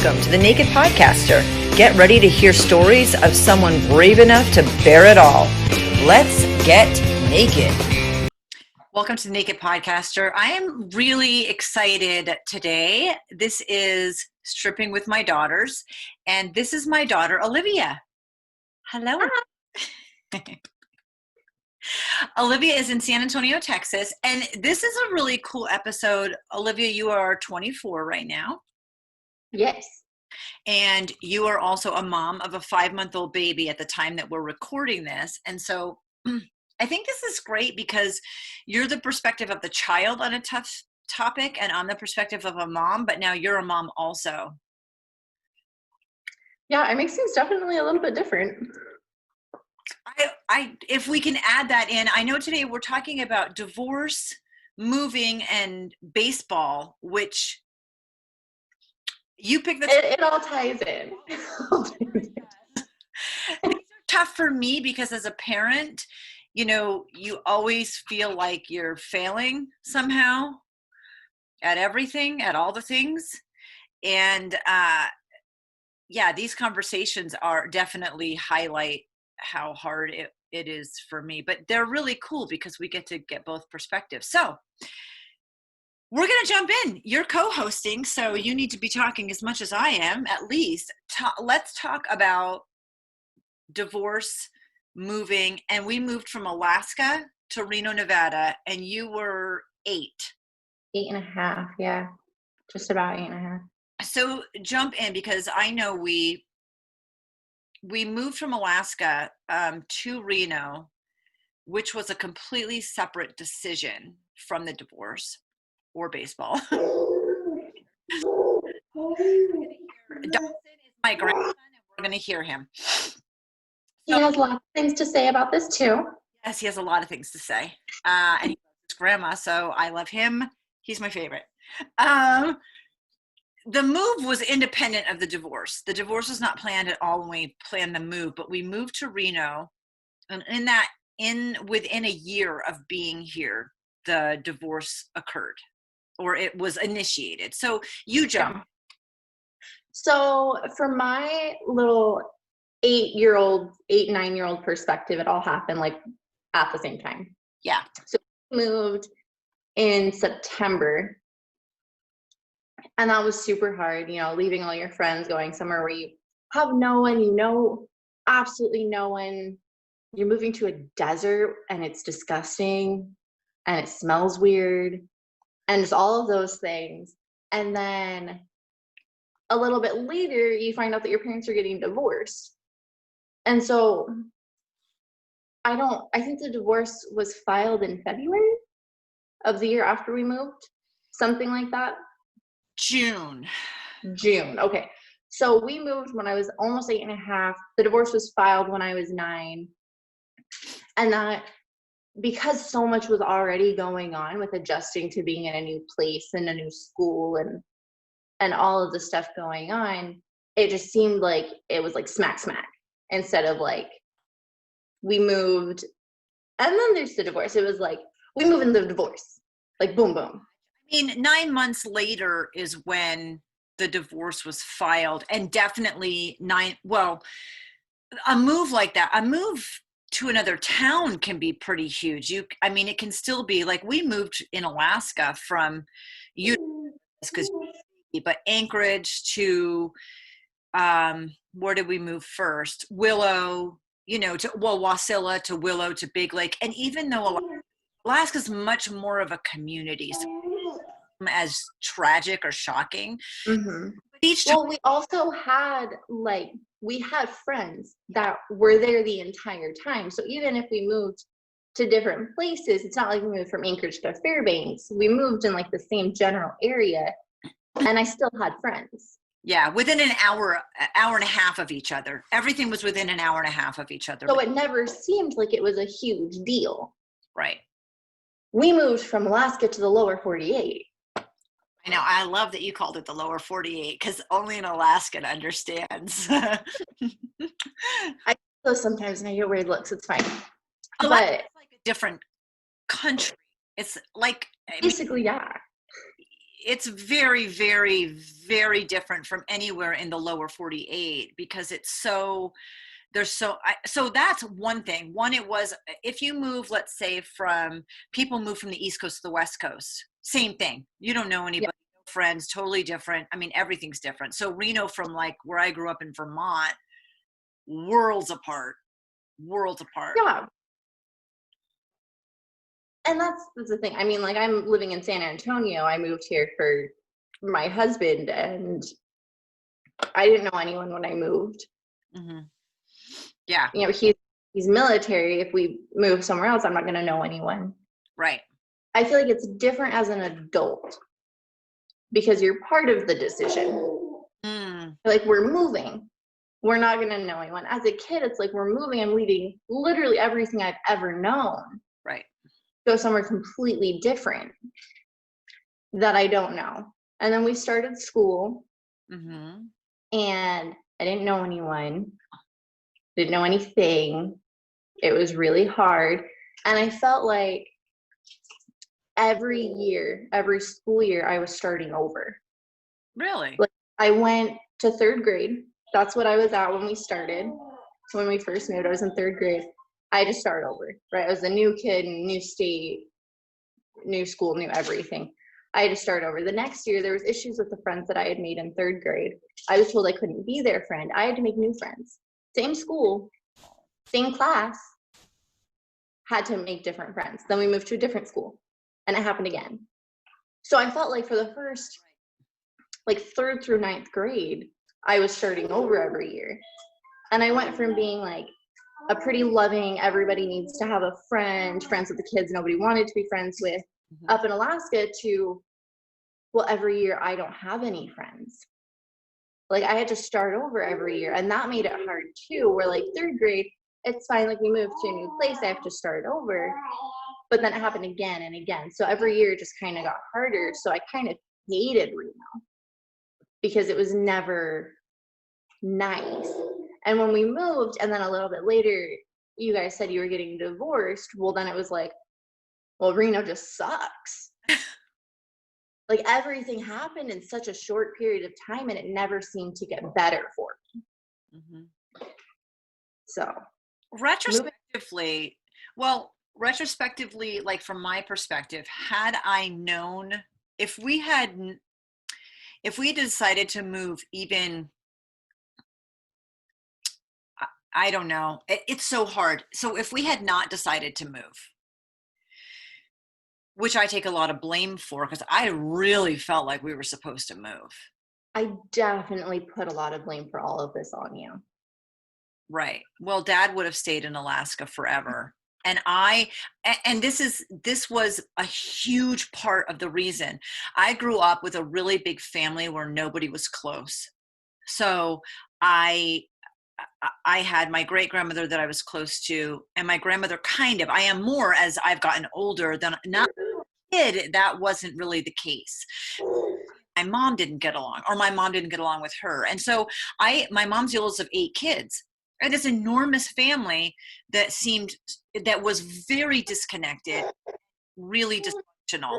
Welcome to the Naked Podcaster. Get ready to hear stories of someone brave enough to bear it all. Let's get naked. Welcome to the Naked Podcaster. I am really excited today. This is Stripping with My Daughters, and this is my daughter, Olivia. Hello. Olivia is in San Antonio, Texas, and this is a really cool episode. Olivia, you are 24 right now. Yes. And you are also a mom of a 5-month-old baby at the time that we're recording this. And so I think this is great because you're the perspective of the child on a tough topic and I'm the perspective of a mom, but now you're a mom also. Yeah, it makes things definitely a little bit different. If we can add that in, I know today we're talking about divorce, moving, and baseball, which you picked It all ties in. These are tough for me because as a parent, you know, you always feel like you're failing somehow at everything, at all the things. And yeah, these conversations are definitely highlight how hard it is for me, but they're really cool because we get to get both perspectives. So we're going to jump in. You're co-hosting, so you need to be talking as much as I am, at least. Let's talk about divorce, moving, and we moved from Alaska to Reno, Nevada, and you were 8. 8.5, yeah. Just about 8.5. So jump in because I know we moved from Alaska to Reno, which was a completely separate decision from the divorce or baseball. Dawson is my grandson, and we're going to hear him. He has lots of things to say about this too. Yes, he has a lot of things to say. And he loves his grandma, so I love him. He's my favorite. The move was independent of the divorce. The divorce was not planned at all when we planned the move, but we moved to Reno, and within a year of being here, the divorce occurred, or it was initiated. So you jump. So for my little 9-year-old perspective, it all happened like at the same time. Yeah. So we moved in September, and that was super hard, you know, leaving all your friends, going somewhere where you have no one, you know, absolutely no one. You're moving to a desert and it's disgusting and it smells weird and just all of those things. And then a little bit later, you find out that your parents are getting divorced. And so I think the divorce was filed in February of the year after we moved, something like that. June. Okay. So we moved when I was almost 8.5. The divorce was filed when I was 9. And that because so much was already going on with adjusting to being in a new place and a new school and all of the stuff going on, it just seemed like it was like smack instead of like we moved and then there's the divorce. It was like we move in the divorce, like boom boom. I mean, 9 months later is when the divorce was filed, and definitely a move like that, a move to another town can be pretty huge. It can still be like we moved in Alaska from but Anchorage to where did we move first? Willow, Wasilla to Willow to Big Lake. And even though Alaska's much more of a community, so as tragic or shocking. Mm-hmm. We also had we had friends that were there the entire time. So even if we moved to different places, it's not like we moved from Anchorage to Fairbanks. We moved in like the same general area, and I still had friends. Yeah, within an hour and a half of each other. Everything was within an hour and a half of each other. So it never seemed like it was a huge deal. Right. We moved from Alaska to the lower 48. I know. I love that you called it the lower 48 because only an Alaskan understands. I go sometimes and I get weird looks. It's fine. Alaska is like a different country. It's like basically, yeah. it's very, very, very different from anywhere in the lower 48 because it's so, so that's one thing. One, it was, if you move, let's say people move from the East Coast to the West Coast, same thing. You don't know Yeah. anybody, no friends, totally different. I mean, everything's different. So Reno from like where I grew up in Vermont, worlds apart, worlds apart. Yeah. And that's the thing. I mean, like, I'm living in San Antonio. I moved here for my husband, and I didn't know anyone when I moved. Mm-hmm. Yeah. You know, he's military. If we move somewhere else, I'm not going to know anyone. Right. I feel like it's different as an adult because you're part of the decision. Mm. Like, we're moving. We're not going to know anyone. As a kid, it's like we're moving and leaving literally everything I've ever known. Right. Go somewhere completely different that I don't know. And then we started school, Mm-hmm. and I didn't know anyone, didn't know anything. It was really hard. And I felt like every year, every school year, I was starting over. Really? Like, I went to third grade. That's what I was at when we started. So when we first moved, I was in third grade. I had to start over, right? I was a new kid, new state, new school, new everything. I had to start over. The next year, there was issues with the friends that I had made in third grade. I was told I couldn't be their friend. I had to make new friends. Same school, same class, had to make different friends. Then we moved to a different school, and it happened again. So I felt like for the first, like, third through ninth grade, I was starting over every year. And I went from being like a pretty loving, everybody needs to have a friend, friends with the kids nobody wanted to be friends with, Mm-hmm. up in Alaska, to, well, every year I don't have any friends. Like, I had to start over every year, and that made it hard too, where like third grade, it's fine, like we moved to a new place, I have to start over. But then it happened again and again. So every year just kind of got harder. So I kind of hated Reno because it was never nice. And when we moved, and then a little bit later, you guys said you were getting divorced. Well, then it was like, well, Reno just sucks. Like, everything happened in such a short period of time, and it never seemed to get better for me. Mm-hmm. So Retrospectively, like from my perspective, had I known, if we had decided to move, even, I don't know, it's so hard. So if we had not decided to move, which I take a lot of blame for, because I really felt like we were supposed to move. I definitely put a lot of blame for all of this on you. Right. Well, Dad would have stayed in Alaska forever. And this was a huge part of the reason. I grew up with a really big family where nobody was close. So I had my great grandmother that I was close to, and my grandmother I am more as I've gotten older than not a kid. That wasn't really the case. My mom didn't get along, or my mom didn't get along with her. And so my mom's the oldest of 8 kids. And this enormous family that was very disconnected, really dysfunctional.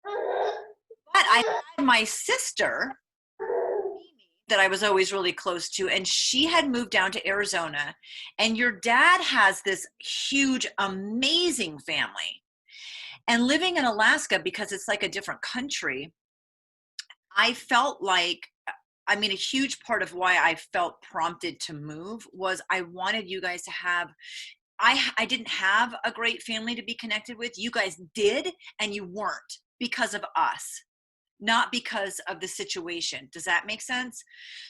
But I had my sister that I was always really close to, and she had moved down to Arizona. And your dad has this huge, amazing family. And living in Alaska, because it's like a different country, I felt like, I mean, a huge part of why I felt prompted to move was I wanted you guys to have, I didn't have a great family to be connected with. You guys did, and you weren't, because of us, not because of the situation. Does that make sense?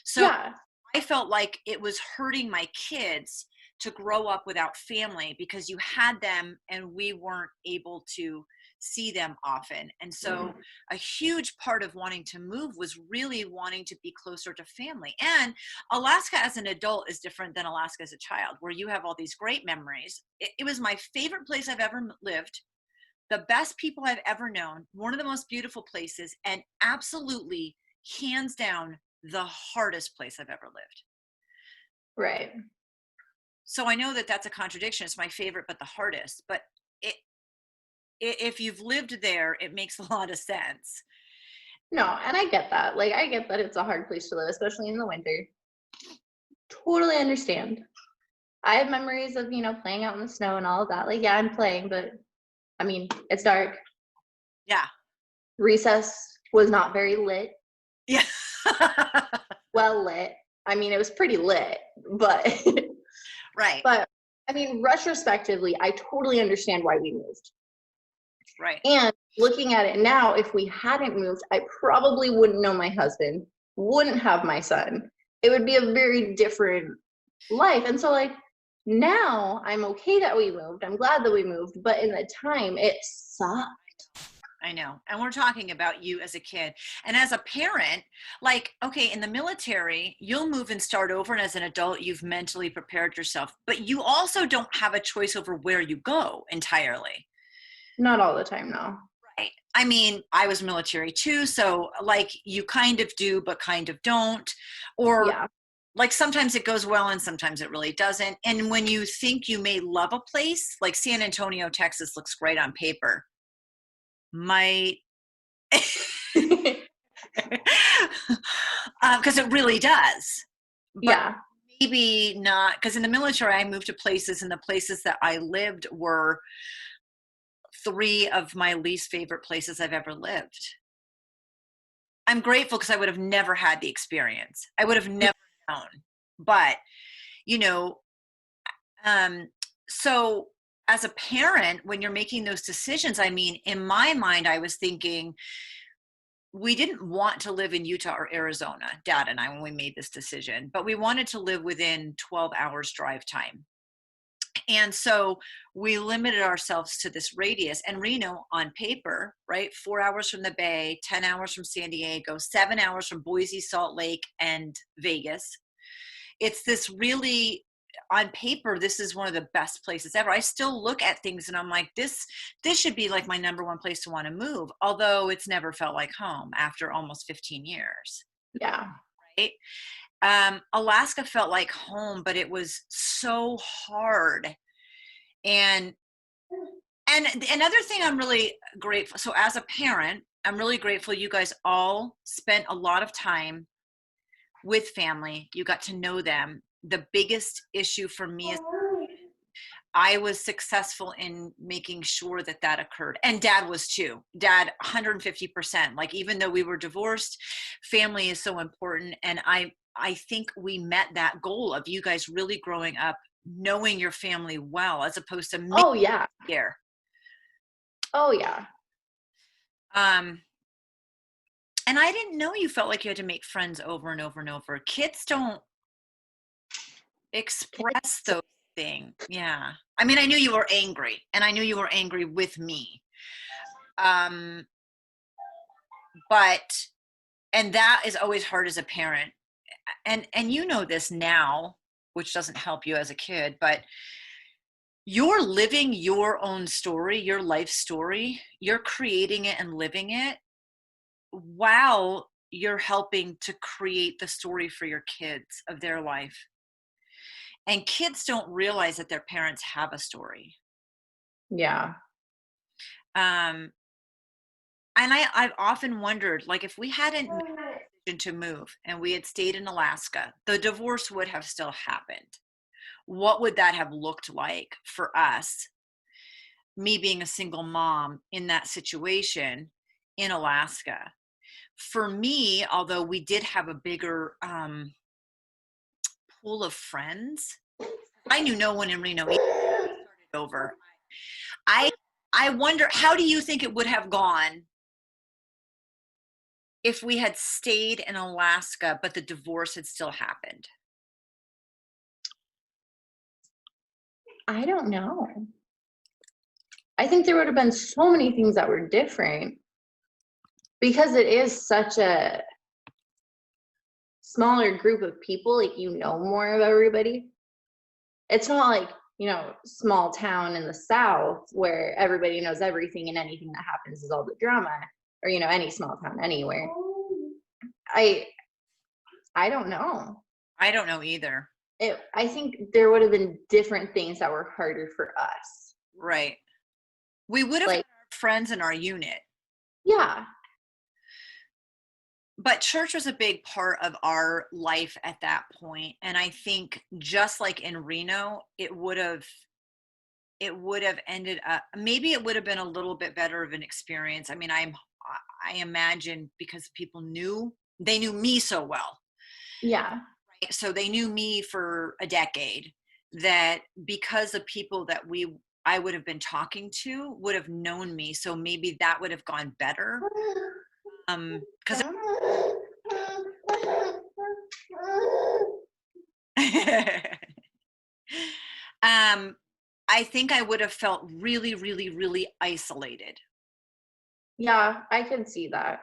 So Yeah. I felt like it was hurting my kids to grow up without family because you had them and we weren't able to see them often. And so a huge part of wanting to move was really wanting to be closer to family. And Alaska as an adult is different than Alaska as a child, where you have all these great memories. It was my favorite place I've ever lived, the best people I've ever known, one of the most beautiful places, and absolutely, hands down, the hardest place I've ever lived. Right. So I know that that's a contradiction. It's my favorite, but the hardest. But if you've lived there, it makes a lot of sense. No, and I get that. Like, I get that it's a hard place to live, especially in the winter. Totally understand. I have memories of, playing out in the snow and all of that. Like, yeah, I'm playing, but I mean, it's dark. Yeah. Recess was not very lit, Yeah. well lit. I mean, it was pretty lit, but Right. but I mean, retrospectively, I totally understand why we moved. Right. And looking at it now, if we hadn't moved, I probably wouldn't know my husband, wouldn't have my son. It would be a very different life. And so, like, now I'm okay that we moved. I'm glad that we moved. But in the time, it sucked. I know. And we're talking about you as a kid. And as a parent, like, okay, in the military, you'll move and start over. And as an adult, you've mentally prepared yourself. But you also don't have a choice over where you go entirely. Not all the time, no. Right. I mean, I was military too. So, like, you kind of do, but kind of don't. Or, Yeah. like, sometimes it goes well and sometimes it really doesn't. And when you think you may love a place, like San Antonio, Texas looks great on paper, might. Because it really does. But Yeah. maybe not, because in the military, I moved to places, and the places that I lived were three of my least favorite places I've ever lived. I'm grateful because I would have never had the experience. I would have never known. But, you know, um, so as a parent, when you're making those decisions, I mean, in my mind, I was thinking, we didn't want to live in Utah or Arizona, Dad and I, when we made this decision, but we wanted to live within 12 hours drive time. And so we limited ourselves to this radius. And Reno, on paper, right, 4 hours from the Bay, 10 hours from San Diego, 7 hours from Boise, Salt Lake, and Vegas. It's this really, on paper, this is one of the best places ever. I still look at things and I'm like, this should be like my number one place to want to move, although it's never felt like home after almost 15 years, Yeah. right? Alaska felt like home, but it was so hard. And another thing I'm really grateful. So as a parent, I'm really grateful you guys all spent a lot of time with family. You got to know them. The biggest issue for me is I was successful in making sure that that occurred. And Dad was too. Dad, 150%. Like, even though we were divorced, family is so important. And I think we met that goal of you guys really growing up, knowing your family well, as opposed to me Oh, yeah. here. Oh, yeah. Um, and I didn't know you felt like you had to make friends over and over and over. Kids don't express those things. Yeah. I mean, I knew you were angry, and I knew you were angry with me. Um, but, and that is always hard as a parent. And you know this now, which doesn't help you as a kid, but you're living your own story, your life story. You're creating it and living it while you're helping to create the story for your kids of their life. And kids don't realize that their parents have a story. Yeah. Um, and I've often wondered, like, if we hadn't made the decision to move and we had stayed in Alaska, the divorce would have still happened. What would that have looked like for us, me being a single mom in that situation in Alaska? For me, although we did have a bigger pool of friends, I knew no one in Reno either. Started over. I I wonder, how do you think it would have gone if we had stayed in Alaska, but the divorce had still happened? I don't know. I think there would have been so many things that were different because it is such a smaller group of people, like, more of everybody. It's not like, small town in the South where everybody knows everything and anything that happens is all the drama, or, any small town anywhere. I I don't know. I don't know either. I think there would have been different things that were harder for us. Right. We would have had Like, our friends in our unit. yeah, but church was a big part of our life at that point. And I think just like in Reno, it would have ended up, maybe it would have been a little bit better of an experience. I mean, I imagine because they knew me so well, Yeah. right? So they knew me for a decade, that because the people that I would have been talking to would have known me. So maybe that would have gone better. Because um, I think I would have felt really, really, really isolated. Yeah, I can see that.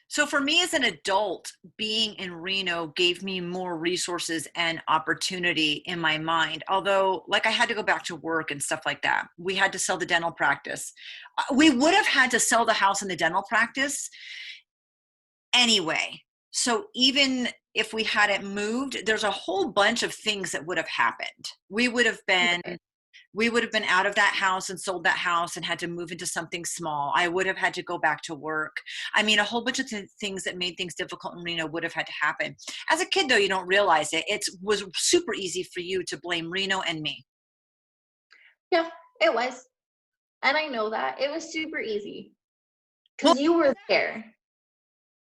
So for me as an adult, being in Reno gave me more resources and opportunity in my mind. Although, like, I had to go back to work and stuff like that. We had to sell the dental practice. We would have had to sell the house and the dental practice anyway. So even if we hadn't moved, there's a whole bunch of things that would have happened. Right. We would have been out of that house and sold that house and had to move into something small. I would have had to go back to work. I mean, a whole bunch of things that made things difficult in Reno would have had to happen. As a kid, though, you don't realize it. It was super easy for you to blame Reno and me. Yeah, it was. And I know that. It was super easy Well, because you were there.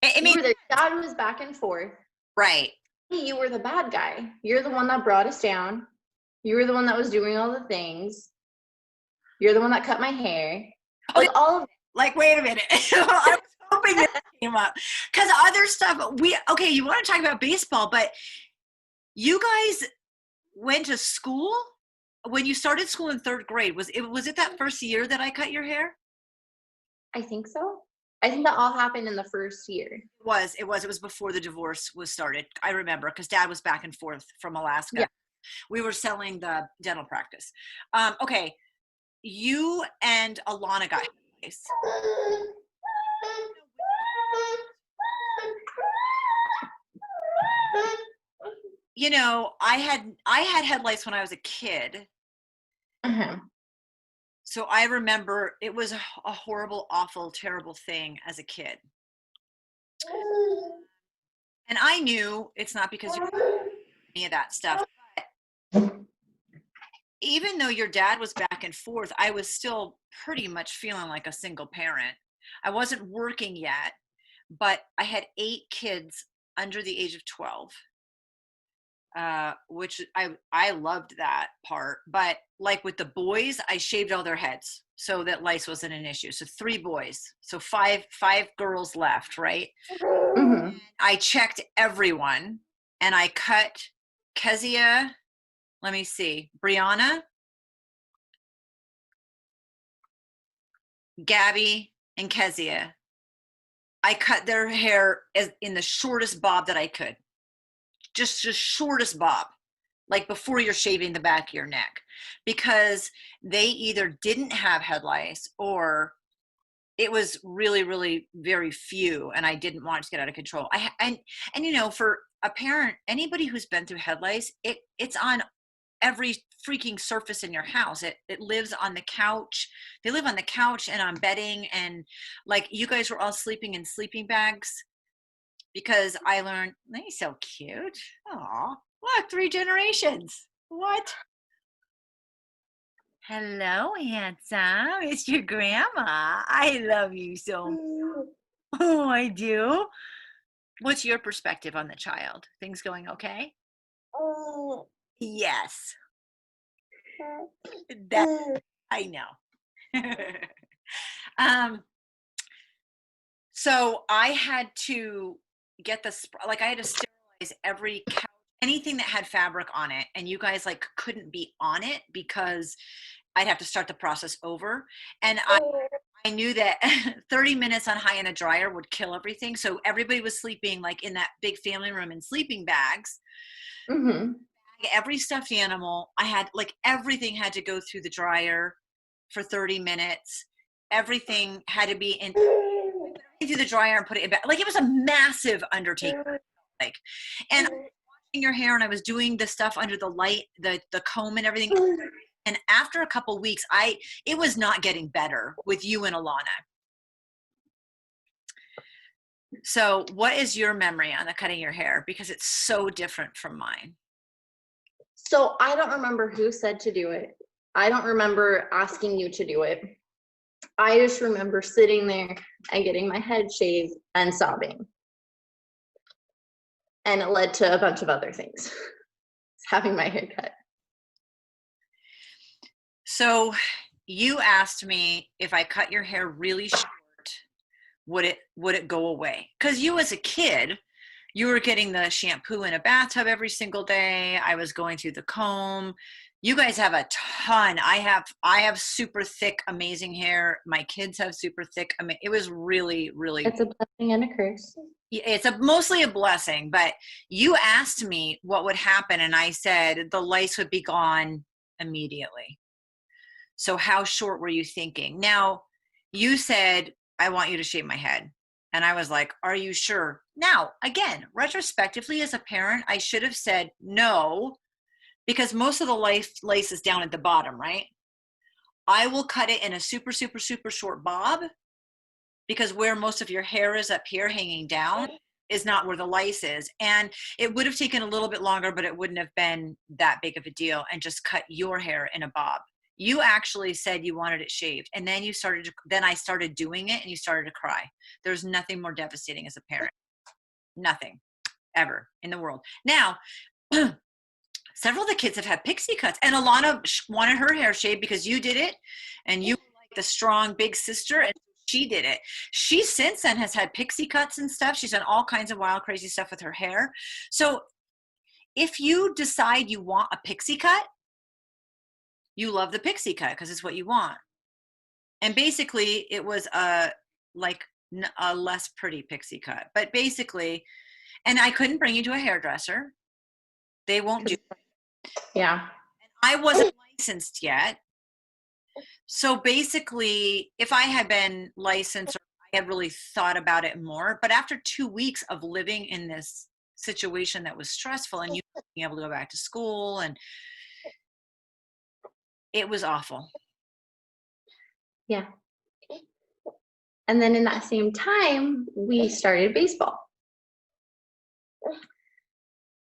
I You mean, were there. Dad was back and forth. right. You were the bad guy. You're the one that brought us down. You were the one that was doing all the things. You're the one that cut my hair. Okay, Like all of like, wait a minute. I was hoping this came up because other stuff. Okay, you want to talk about baseball, but you guys went to school when you started school in third grade. Was it that first year that I cut your hair? I think so. I think that all happened in the first year. It was before the divorce was started. I remember because Dad was back and forth from Yeah. Alaska. We were selling the dental practice. Okay, you and Alana got headlice. I had headlights when I was a kid. Uh-huh. So I remember it was a horrible, awful, terrible thing as a kid. And I knew it's not because you any of that stuff. Even though your dad was back and forth, I was still pretty much feeling like a single parent. I wasn't working yet, but I had 8 kids under the age of 12, which I loved that part. But like with the boys, I shaved all their heads so that lice wasn't an issue. So 3 boys, so five girls left, right? Mm-hmm. I checked everyone and I cut Kezia, let me see, Brianna, Gabby, and Kezia. I cut their hair in the shortest bob that I could. Just shortest bob, like before you're shaving the back of your neck, because they either didn't have head lice or it was really, really very few, and I didn't want it to get out of control. For a parent, anybody who's been through head lice, it's on every freaking surface in your house. It lives on the couch. They live on the couch and on bedding, and like you guys were all sleeping in sleeping bags because I learned they're so cute. Oh, look, 3 generations. What? Hello, handsome. It's your grandma. I love you so much. Oh, I do. What's your perspective on the child? Things going okay? Yes. That I know. um, so I had to get I had to sterilize every couch, anything that had fabric on it, and you guys like couldn't be on it because I'd have to start the process over. And I knew that 30 minutes on high in a dryer would kill everything. So everybody was sleeping like in that big family room in sleeping bags. Mm-hmm. Every stuffed animal, I had like everything had to go through the dryer for 30 minutes. Everything had to be into the dryer and put it back. Like it was a massive undertaking. Like, and your hair, and I was doing the stuff under the light, the comb and everything. And after a couple weeks, it was not getting better with you and Alana. So what is your memory on the cutting your hair? Because it's so different from mine. So I don't remember who said to do it. I don't remember asking you to do it. I just remember sitting there and getting my head shaved and sobbing. And it led to a bunch of other things. Having my hair cut. So you asked me if I cut your hair really short, would it go away? Because you as a kid, you were getting the shampoo in a bathtub every single day. I was going through the comb. You guys have a ton. I have super thick, amazing hair. My kids have super thick. It was really, really. It's a blessing and a curse. It's mostly a blessing. But you asked me what would happen, and I said the lice would be gone immediately. So how short were you thinking? Now, you said I want you to shave my head. And I was like, are you sure? Now, again, retrospectively, as a parent, I should have said no, because most of the lace is down at the bottom, right? I will cut it in a super, super, super short bob, because where most of your hair is up here hanging down is not where the lice is. And it would have taken a little bit longer, but it wouldn't have been that big of a deal, and just cut your hair in a bob. You actually said you wanted it shaved, and then then I started doing it and you started to cry. There's nothing more devastating as a parent. Nothing ever in the world. Now, several of the kids have had pixie cuts, and Alana wanted her hair shaved because you did it, and you were like the strong big sister, and she did it. She since then has had pixie cuts and stuff. She's done all kinds of wild, crazy stuff with her hair. So if you decide you want a pixie cut, you love the pixie cut because it's what you want. And basically it was a less pretty pixie cut, but basically, and I couldn't bring you to a hairdresser. They won't do it. Yeah. I wasn't licensed yet. So basically, if I had been licensed, or I had really thought about it more, but after 2 weeks of living in this situation that was stressful, and you being able to go back to school, and it was awful. Yeah. And then in that same time, we started baseball.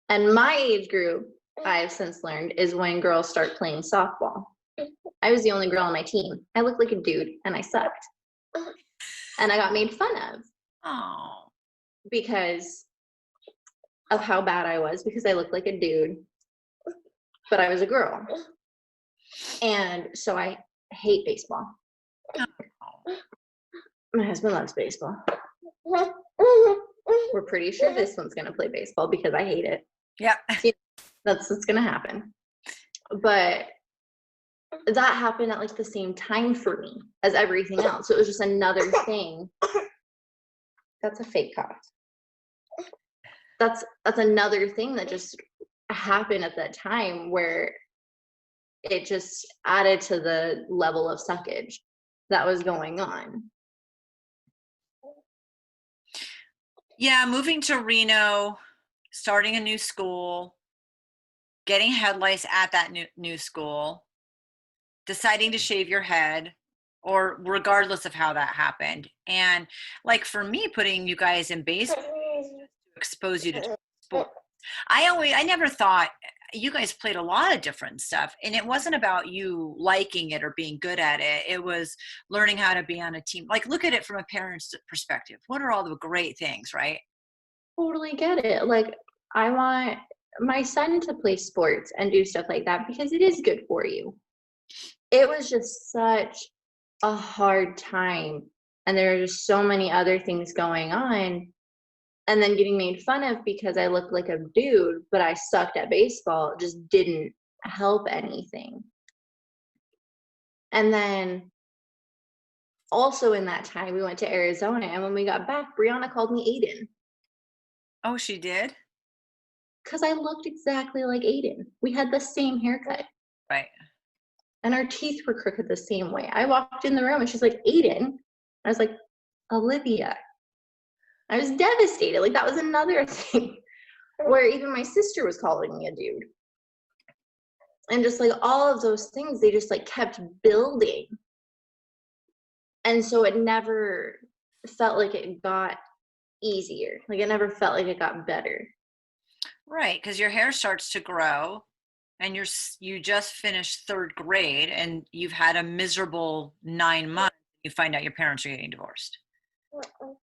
And my age group, I've since learned, is when girls start playing softball. I was the only girl on my team. I looked like a dude and I sucked. And I got made fun of. Oh. Because of how bad I was, because I looked like a dude, but I was a girl. And so I hate baseball. My husband loves baseball. We're pretty sure this one's going to play baseball because I hate it. Yeah. That's what's going to happen. But that happened at like the same time for me as everything else. So it was just another thing. That's a fake cough. That's another thing that just happened at that time, where it just added to the level of suckage that was going on. Yeah, moving to Reno, starting a new school, getting head lice at that new school, deciding to shave your head, or regardless of how that happened. And like for me, putting you guys in baseball to expose you to sports. I never thought you guys played a lot of different stuff, and it wasn't about you liking it or being good at it. It was learning how to be on a team. Like, look at it from a parent's perspective. What are all the great things, right? Totally get it. Like, I want my son to play sports and do stuff like that because it is good for you. It was just such a hard time, and there are just so many other things going on. And then getting made fun of because I looked like a dude, but I sucked at baseball, just didn't help anything. And then also in that time, we went to Arizona, and when we got back, Brianna called me Aiden. Oh, she did? Because I looked exactly like Aiden. We had the same haircut. Right. And our teeth were crooked the same way. I walked in the room and she's like, Aiden. I was like, Olivia. I was devastated. Like, that was another thing where even my sister was calling me a dude. And just like all of those things, they just like kept building. And so it never felt like it got easier. Like it never felt like it got better. Right, because your hair starts to grow, and you just finished third grade, and you've had a miserable 9 months. You find out your parents are getting divorced.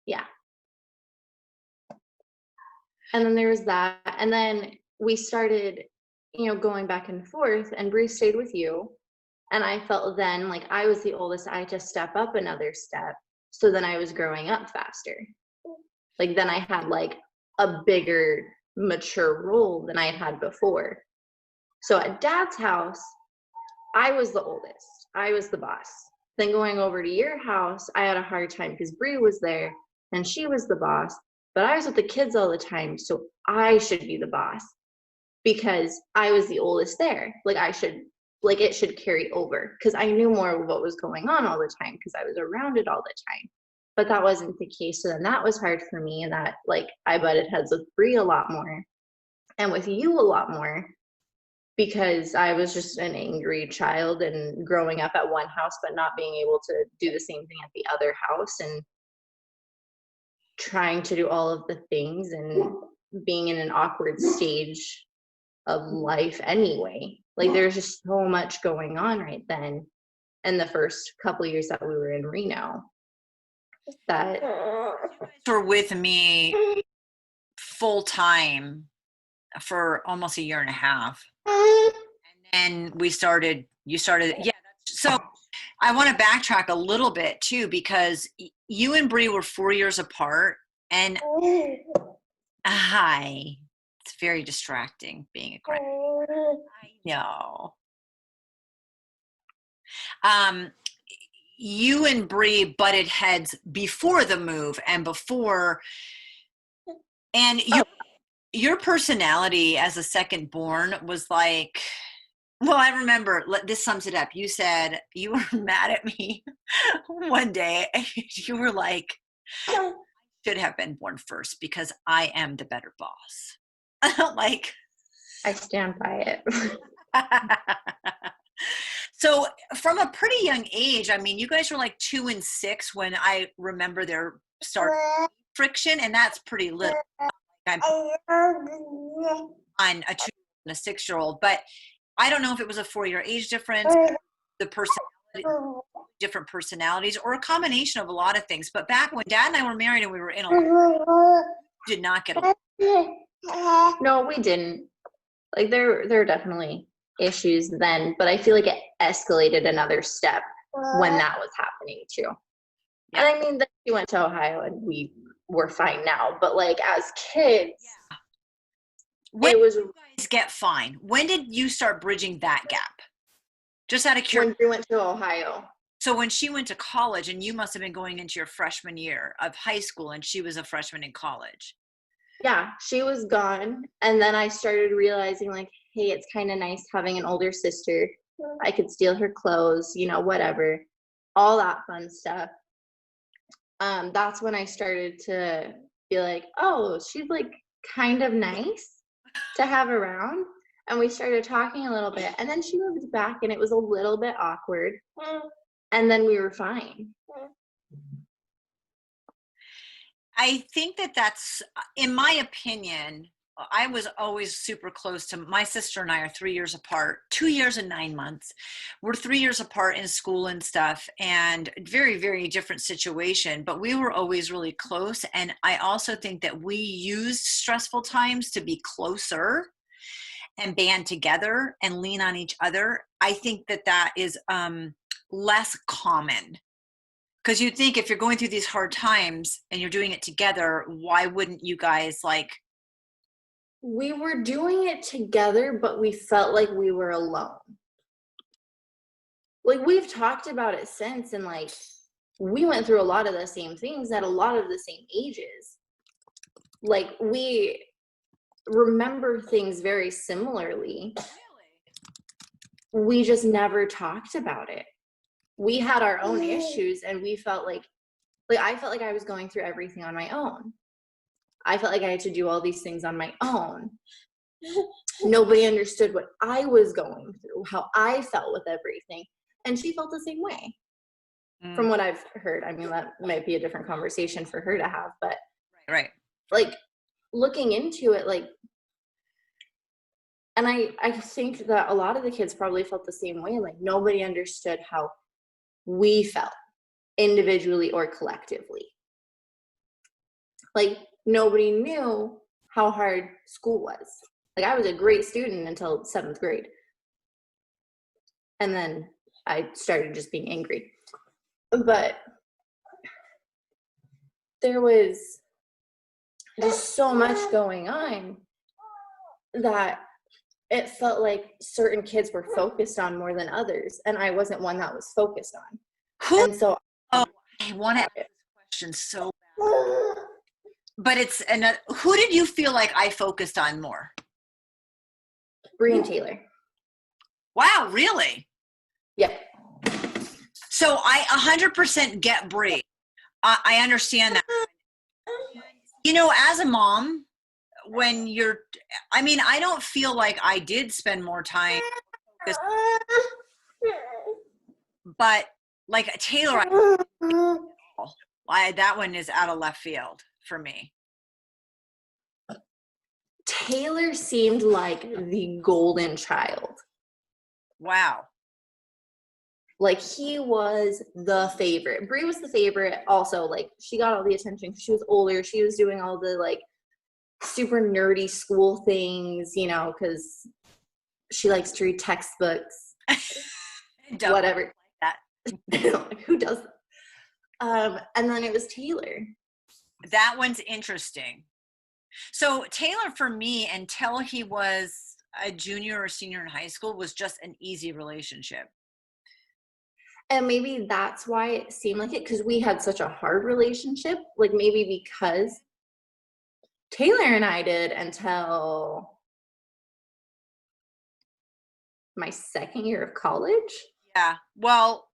Yeah. And then there was that. And then we started, going back and forth, and Bruce stayed with you. And I felt then like I was the oldest, I had to step up another step. So then I was growing up faster. Like then I had like a bigger, mature role than I had had before. So at Dad's house, I was the oldest. I was the boss. Then going over to your house, I had a hard time because Bree was there and she was the boss. But I was with the kids all the time, so I should be the boss because I was the oldest there. It should carry over because I knew more of what was going on all the time because I was around it all the time. But that wasn't the case. So then that was hard for me, and that like I butted heads with Bree a lot more and with you a lot more because I was just an angry child and growing up at one house but not being able to do the same thing at the other house and trying to do all of the things and being in an awkward stage of life anyway. Like there's just so much going on right then in the first couple years that we were in Reno that Were with me full time for almost a year and a half. And you started, yeah. So I want to backtrack a little bit too, because you and Bree were 4 years apart, and it's very distracting being a grandma. I know. You and Bree butted heads before the move and your personality as a second born was like, well, I remember, this sums it up. You said you were mad at me one day. You were like, I should have been born first because I am the better boss. Like, I stand by it. So from a pretty young age, I mean, you guys were like 2 and 6 when I remember their start friction, and that's pretty little. I'm on a 2 and a 6-year-old, but I don't know if it was a 4-year age difference, the personality, different personalities, or a combination of a lot of things. But back when Dad and I were married and we were in a did not get along. No, we didn't. Like there are definitely issues then, but I feel like it escalated another step when that was happening too. Yeah. And I mean, then we went to Ohio and we were fine now, but like as kids, when did you guys get fine? When did you start bridging that gap? Just out of curiosity. When we went to Ohio. So when she went to college, and you must have been going into your freshman year of high school, and she was a freshman in college. Yeah, she was gone. And then I started realizing like, hey, it's kind of nice having an older sister. I could steal her clothes, whatever, all that fun stuff. That's when I started to be like, oh, she's like kind of nice to have around. And we started talking a little bit. And then she moved back and it was a little bit awkward. And then we were fine. I think that's, in my opinion, I was always super close to my sister, and I are 3 years apart, 2 years and 9 months. We're 3 years apart in school and stuff, and very, very different situation, but we were always really close. And I also think that we used stressful times to be closer and band together and lean on each other. I think that is less common. Because you'd think if you're going through these hard times and you're doing it together, why wouldn't you guys like? We were doing it together, but we felt like we were alone. Like we've talked about it since, and like we went through a lot of the same things at a lot of the same ages. Like we remember things very similarly. Really? We just never talked about it. We had our own issues, and we felt like I felt like I was going through everything on my own. I felt like I had to do all these things on my own. Nobody understood what I was going through, how I felt with everything. And she felt the same way. From what I've heard. I mean, that might be a different conversation for her to have, but Right. Like looking into it, like, and I think that a lot of the kids probably felt the same way. Like nobody understood how we felt individually or collectively. Like nobody knew how hard school was. Like I was a great student until 7th grade. And then I started just being angry. But there was just so much going on that it felt like certain kids were focused on more than others. And I wasn't one that was focused on. Who? And so Oh, I want to ask this question so bad. But it's who did you feel like I focused on more? Bree and Taylor. Wow, really? Yeah. So I 100% get Bree. I understand that. You know, as a mom, when you're, I mean, I don't feel like I did spend more time, but like Taylor, that one is out of left field for me. Taylor seemed like the golden child. Wow. Like he was the favorite. Bree was the favorite also. Like she got all the attention. She was older. She was doing all the like super nerdy school things, you know, because she likes to read textbooks. Whatever. Like that. Like, who does that? And then it was Taylor. That one's interesting. So Taylor, for me, until he was a junior or senior in high school, was just an easy relationship. And maybe that's why it seemed like it, because we had such a hard relationship. Like maybe because Taylor and I did until my 2nd year of college. Yeah. Well,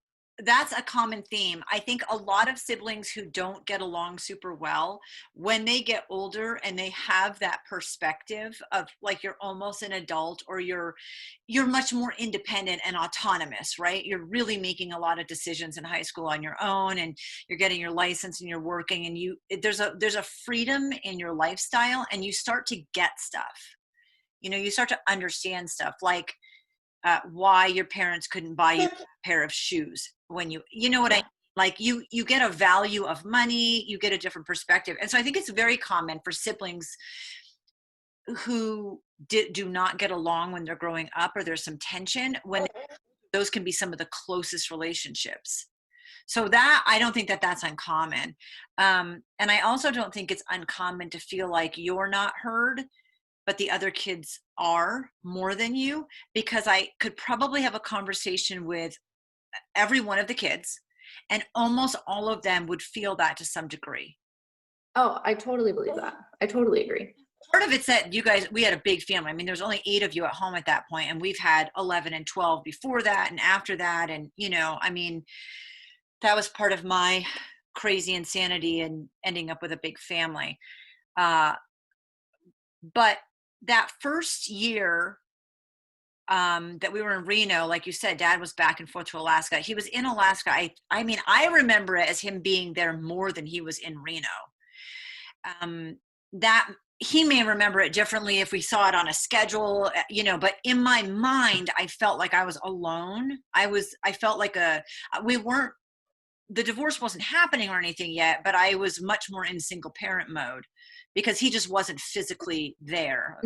that's a common theme. I think a lot of siblings who don't get along super well, when they get older and they have that perspective of like you're almost an adult or you're much more independent and autonomous, right? You're really making a lot of decisions in high school on your own, and you're getting your license and you're working, and there's a freedom in your lifestyle, and you start to get stuff. You know, you start to understand stuff like why your parents couldn't buy you a pair of shoes when you know what I mean? Like you get a value of money, you get a different perspective. And so I think it's very common for siblings who do not get along when they're growing up, or there's some tension, when those can be some of the closest relationships. So that, I don't think that that's uncommon. And I also don't think it's uncommon to feel like you're not heard, but the other kids are more than you, because I could probably have a conversation with every one of the kids and almost all of them would feel that to some degree. Oh, I totally believe that. I totally agree. Part of it's that we had a big family. I mean, there's only 8 of you at home at that point, and we've had 11 and 12 before that and after that. And, you know, I mean, that was part of my crazy insanity and ending up with a big family. But that first year that we were in Reno, like you said, Dad was back and forth to Alaska. He was in Alaska. I mean, I remember it as him being there more than he was in Reno. That he may remember it differently if we saw it on a schedule, you know, but in my mind, I felt like I was alone. I felt like the divorce wasn't happening or anything yet, but I was much more in single parent mode because he just wasn't physically there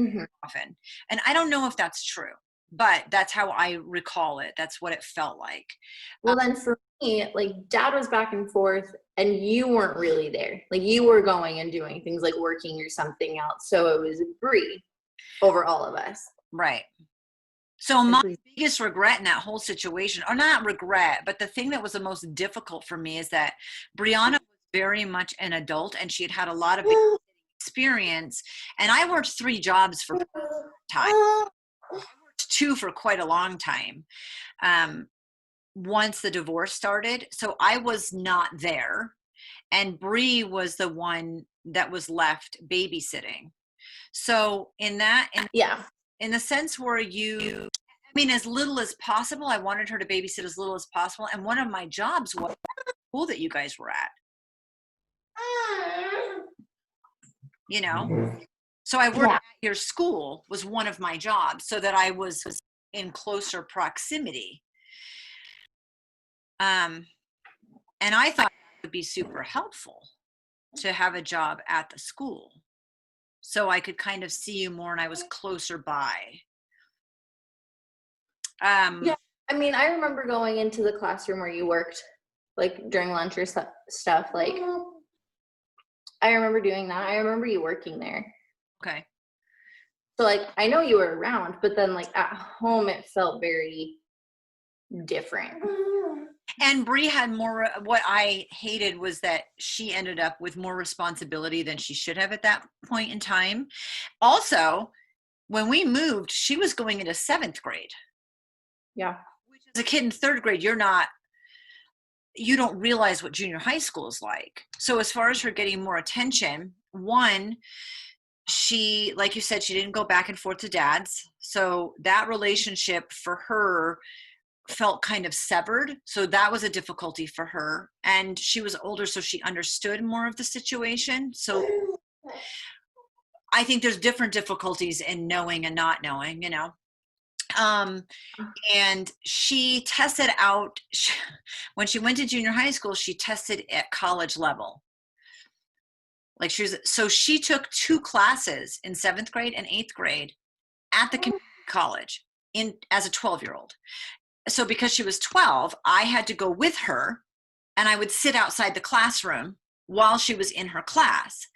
often. And I don't know if that's true, but that's how I recall it. That's what it felt like. Well, then for me, like Dad was back and forth and you weren't really there. Like you were going and doing things like working or something else. So it was Bree over all of us. Right. So my biggest regret in that whole situation, or not regret, but the thing that was the most difficult for me is that Brianna was very much an adult and she had had a lot of experience. And I worked 3 jobs for time. I worked 2 for quite a long time. Once the divorce started. So I was not there. And Bree was the one that was left babysitting. So in the sense where I mean, as little as possible, I wanted her to babysit as little as possible. And one of my jobs was the school that you guys were at. you know? So I worked Yeah. at your school was one of my jobs so that I was in closer proximity. And I thought it would be super helpful to have a job at the school so I could kind of see you more and I was closer by. Yeah. I mean, I remember going into the classroom where you worked, like during lunch or stuff. Like, I remember doing that. I remember you working there. Okay. So, like, I know you were around, but then, like, at home, it felt very different. And Bree had more, what I hated was that she ended up with more responsibility than she should have at that point in time. Also, when we moved, she was going into 7th grade. Yeah. Which as a kid in 3rd grade, you don't realize what junior high school is like. So as far as her getting more attention, one, she, like you said, she didn't go back and forth to dad's. So that relationship for her felt kind of severed. So that was a difficulty for her. And she was older, so she understood more of the situation. So I think there's different difficulties in knowing and not knowing, you know. And she tested out, when she went to junior high school, she tested at college level. Like so she took 2 classes in 7th grade and 8th grade at the community college as a 12-year-old. So because she was 12, I had to go with her and I would sit outside the classroom while she was in her class.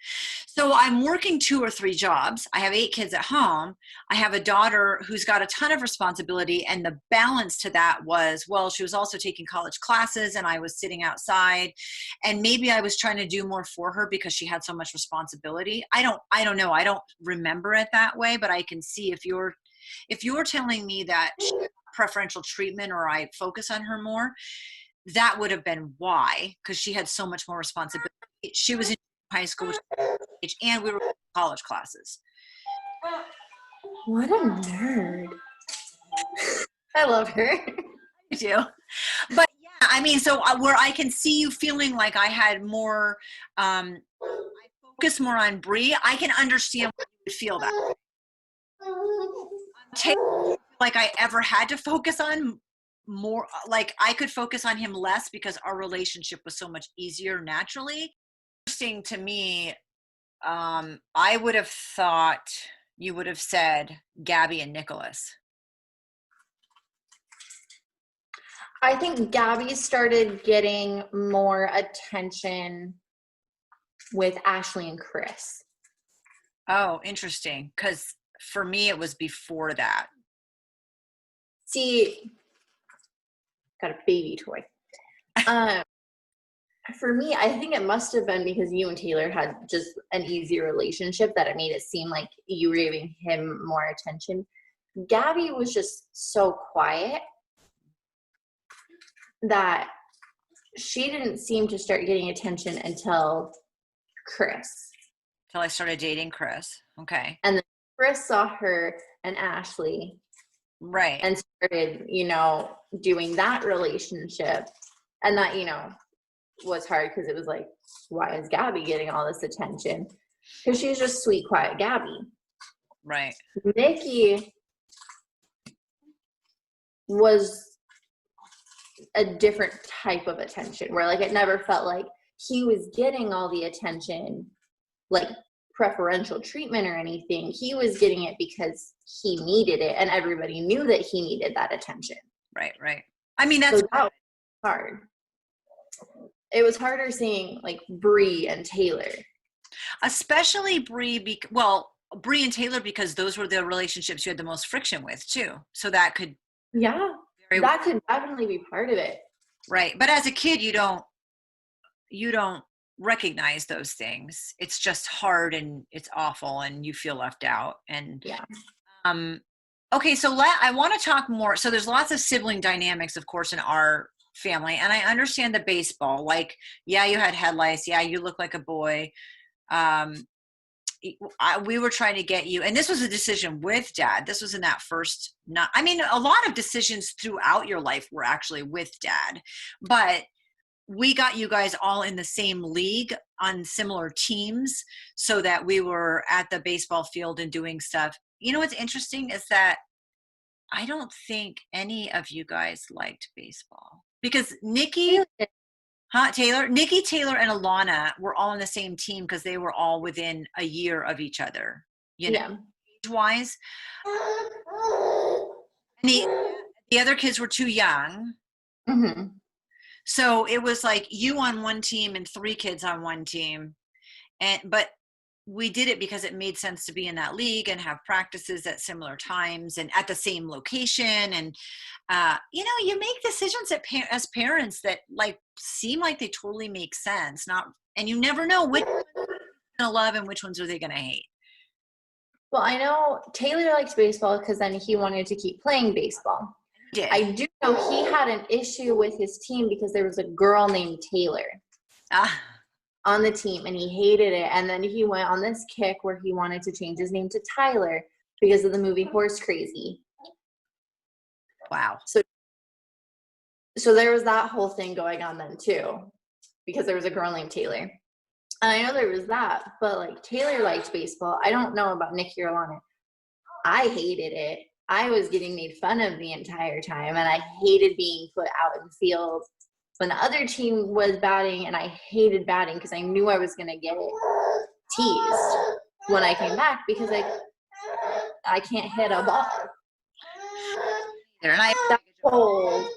So I'm working 2 or 3 jobs. I have 8 kids at home. I have a daughter who's got a ton of responsibility. And the balance to that was, well, she was also taking college classes and I was sitting outside, and maybe I was trying to do more for her because she had so much responsibility. I don't know. I don't remember it that way, but I can see if you're telling me that she had preferential treatment or I focus on her more, that would have been why, because she had so much more responsibility. She was in high school, and we were in college classes. What a nerd. I love her. I do. But yeah, I mean, so where I can see you feeling like I had more, I focus more on Bree, I can understand why you would feel that way. Like I ever had to focus on more, like I could focus on him less because our relationship was so much easier naturally. Interesting to me, I would have thought you would have said Gabby and Nicholas. I think Gabby started getting more attention with Ashley and Chris. Oh, interesting. Because for me, it was before that. See, got a baby toy. For me, I think it must have been because you and Taylor had just an easy relationship that it made it seem like you were giving him more attention. Gabby was just so quiet that she didn't seem to start getting attention until Chris. Until I started dating Chris. Okay. And then Chris saw her and Ashley. Right. And started, doing that relationship. And that, was hard because it was like, why is Gabby getting all this attention? Because she's just sweet, quiet Gabby. Right. Nikki was a different type of attention where like it never felt like he was getting all the attention, like preferential treatment or anything. He was getting it because he needed it and everybody knew that he needed that attention. Right. I mean, that's that was hard. It was harder seeing like Bree and Taylor. Especially Bree, Bree and Taylor, because those were the relationships you had the most friction with too. So that could. Yeah, that could definitely be part of it. Right. But as a kid, you don't recognize those things. It's just hard and it's awful and you feel left out. And yeah. Okay. So I want to talk more. So there's lots of sibling dynamics, of course, in our family. And I understand the baseball, like, yeah, you had head lice. Yeah. You look like a boy. We were trying to get you, and this was a decision with dad. This was in that first, a lot of decisions throughout your life were actually with dad, but we got you guys all in the same league on similar teams so that we were at the baseball field and doing stuff. You know what's interesting is that I don't think any of you guys liked baseball because Nikki, Taylor, Nikki, Taylor, and Alana were all on the same team because they were all within a year of each other, you know, Yeah. age-wise. And the other kids were too young. Mm-hmm. So it was like you on one team and 3 kids on one team. But we did it because it made sense to be in that league and have practices at similar times and at the same location. And, you know, you make decisions as parents that like seem like they totally make sense. And you never know which ones are going to love and which ones are they going to hate. Well, I know Taylor likes baseball because then he wanted to keep playing baseball. I do know he had an issue with his team because there was a girl named Taylor on the team and he hated it. And then he went on this kick where he wanted to change his name to Tyler because of the movie Horse Crazy. Wow. So there was that whole thing going on then too, because there was a girl named Taylor. And I know there was that, but like Taylor liked baseball. I don't know about Nikki or Alana. I hated it. I was getting made fun of the entire time, and I hated being put out in the field when the other team was batting, and I hated batting because I knew I was going to get teased when I came back because I can't hit a ball. That's cold.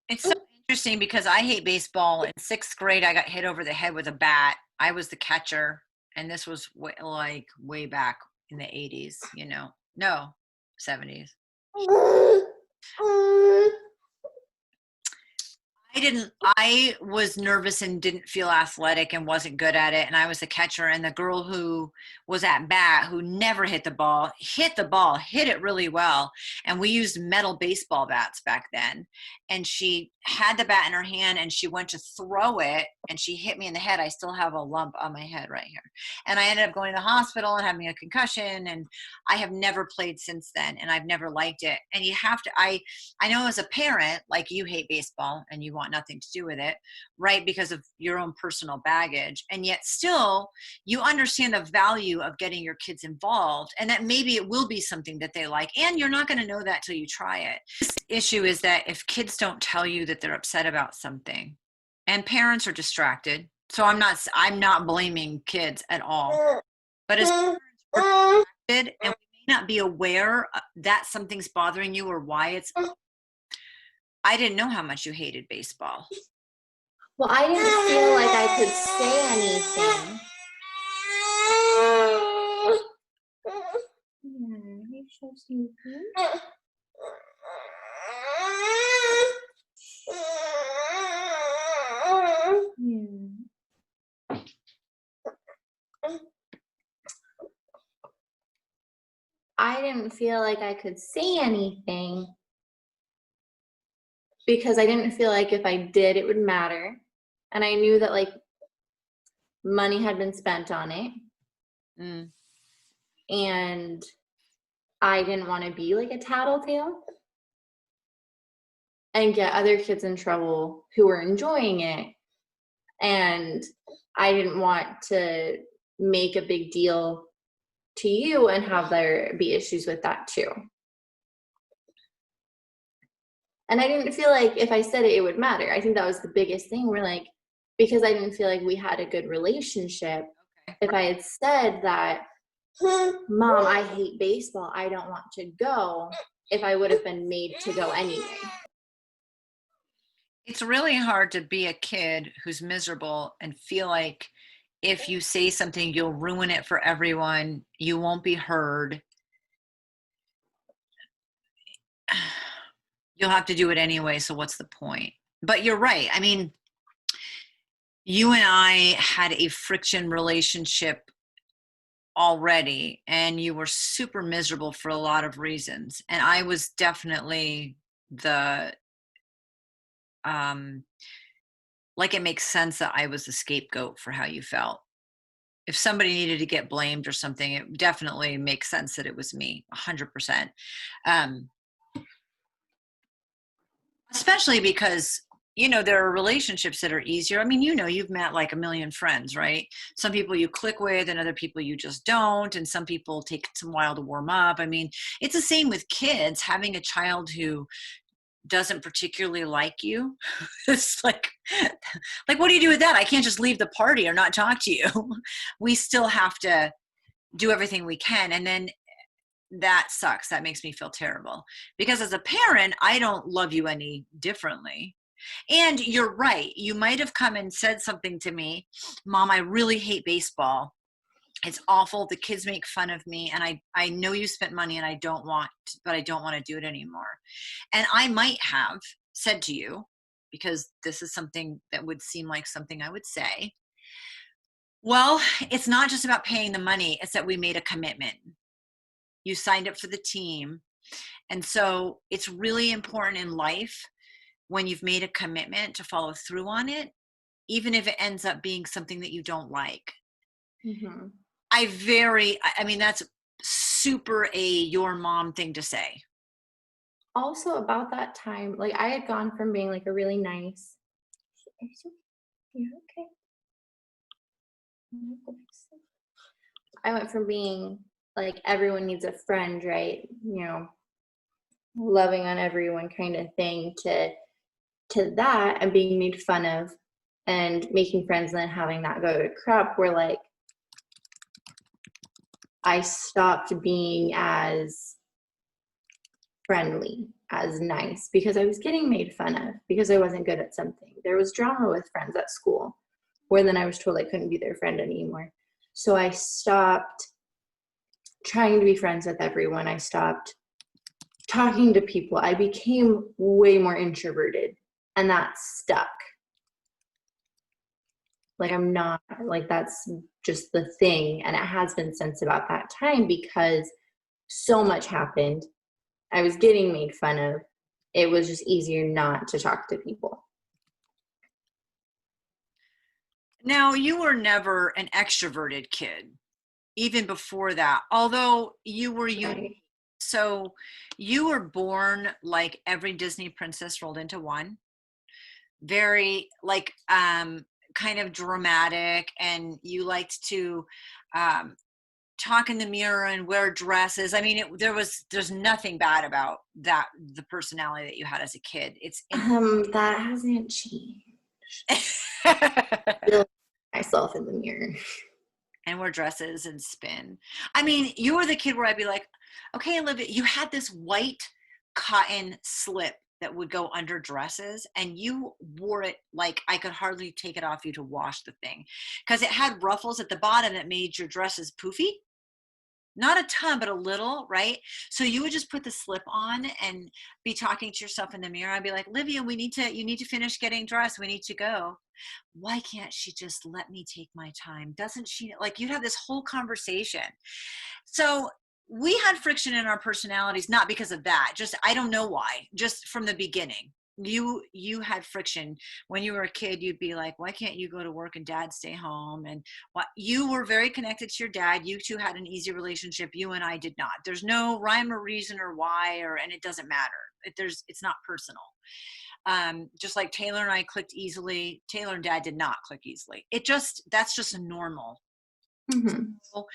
It's so interesting because I hate baseball. In 6th grade, I got hit over the head with a bat. I was the catcher, and this was way back in the 80s, you know. No, 70s. I was nervous and didn't feel athletic and wasn't good at it. And I was the catcher, and the girl who was at bat, who never hit the ball, hit it really well. And we used metal baseball bats back then. And she had the bat in her hand and she went to throw it and she hit me in the head. I still have a lump on my head right here. And I ended up going to the hospital and having a concussion. And I have never played since then. And I've never liked it. And you have to, I know as a parent, like you hate baseball and you want nothing to do with it, right? Because of your own personal baggage. And yet still you understand the value of getting your kids involved and that maybe it will be something that they like. And you're not going to know that till you try it. This issue is that if kids don't tell you that they're upset about something and parents are distracted. So I'm not blaming kids at all, but as parents we're distracted and we may not be aware that something's bothering you or why it's, I didn't know how much you hated baseball. Well, I didn't feel like I could say anything. Yeah, he's so sleepy. I didn't feel like I could say anything because I didn't feel like if I did, it would matter. And I knew that like money had been spent on it. And I didn't want to be like a tattletale and get other kids in trouble who were enjoying it. And I didn't want to make a big deal to you and have there be issues with that too. And I didn't feel like if I said it, it would matter. I think that was the biggest thing. We're like, because I didn't feel like we had a good relationship. If I had said that, Mom, I hate baseball, I don't want to go, if I would have been made to go anyway. It's really hard to be a kid who's miserable and feel like if you say something, you'll ruin it for everyone. You won't be heard. You'll have to do it anyway. So what's the point? But you're right. I mean, you and I had a friction relationship already, and you were super miserable for a lot of reasons. And I was definitely the, like it makes sense that I was the scapegoat for how you felt. If somebody needed to get blamed or something, it definitely makes sense that it was me, 100%. Especially because there are relationships that are easier. I mean, you've met like a million friends, right? Some people you click with and other people you just don't. And some people take some while to warm up. I mean, it's the same with kids. Having a child who doesn't particularly like you, it's like, what do you do with that? I can't just leave the party or not talk to you. We still have to do everything we can. And then that sucks. That makes me feel terrible because as a parent, I don't love you any differently. And you're right. You might have come and said something to me, Mom, I really hate baseball. It's awful. The kids make fun of me. And I know you spent money and I don't want to do it anymore. And I might have said to you, because this is something that would seem like something I would say, well, it's not just about paying the money. It's that we made a commitment. You signed up for the team. And so it's really important in life when you've made a commitment to follow through on it, even if it ends up being something that you don't like. Mm-hmm. I mean, that's super your mom thing to say. Also about that time, like I had gone from being like a really nice, you're okay. I went from being like everyone needs a friend, right? Loving on everyone kind of thing to that and being made fun of and making friends and then having that go to crap where like I stopped being as friendly, as nice because I was getting made fun of because I wasn't good at something. There was drama with friends at school where then I was told I couldn't be their friend anymore. So I stopped trying to be friends with everyone. I stopped talking to people. I became way more introverted and that stuck. Like I'm not, like that's just the thing. And it has been since about that time because so much happened. I was getting made fun of. It was just easier not to talk to people. Now, you were never an extroverted kid, even before that, although you were Right. So you were born like every Disney princess rolled into one, very like kind of dramatic, and you liked to um, talk in the mirror and wear dresses. I mean, there's nothing bad about that, the personality that you had as a kid. That hasn't changed. Still myself in the mirror. And wear dresses and spin. I mean, you were the kid where I'd be like, okay, Olivia, you had this white cotton slip that would go under dresses and you wore it like I could hardly take it off you to wash the thing because it had ruffles at the bottom that made your dresses poofy. Not a ton, but a little, right? So you would just put the slip on and be talking to yourself in the mirror. I'd be like, Livia, you need to finish getting dressed. We need to go. Why can't she just let me take my time? Doesn't she? Like you'd have this whole conversation. So we had friction in our personalities, not because of that. Just, I don't know why, just from the beginning. You had friction when you were a kid. You'd be like, why can't you go to work and dad stay home? And what, you were very connected to your dad. You two had an easy relationship. You and I did not. There's no rhyme or reason or why, and it doesn't matter. It's not personal. Just like Taylor and I clicked easily, Taylor and dad did not click easily. That's just normal. Mm-hmm. So,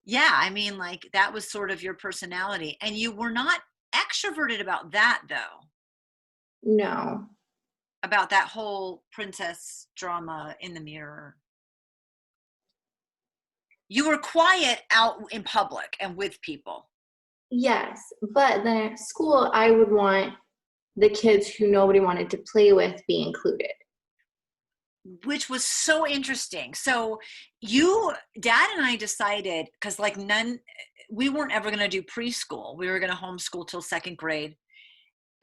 yeah, I mean, like that was sort of your personality, and you were not extroverted about that though. No. About that whole princess drama in the mirror. You were quiet out in public and with people. Yes. But then at school, I would want the kids who nobody wanted to play with be included. Which was so interesting. So dad and I decided, because like we weren't ever going to do preschool. We were going to homeschool till second grade.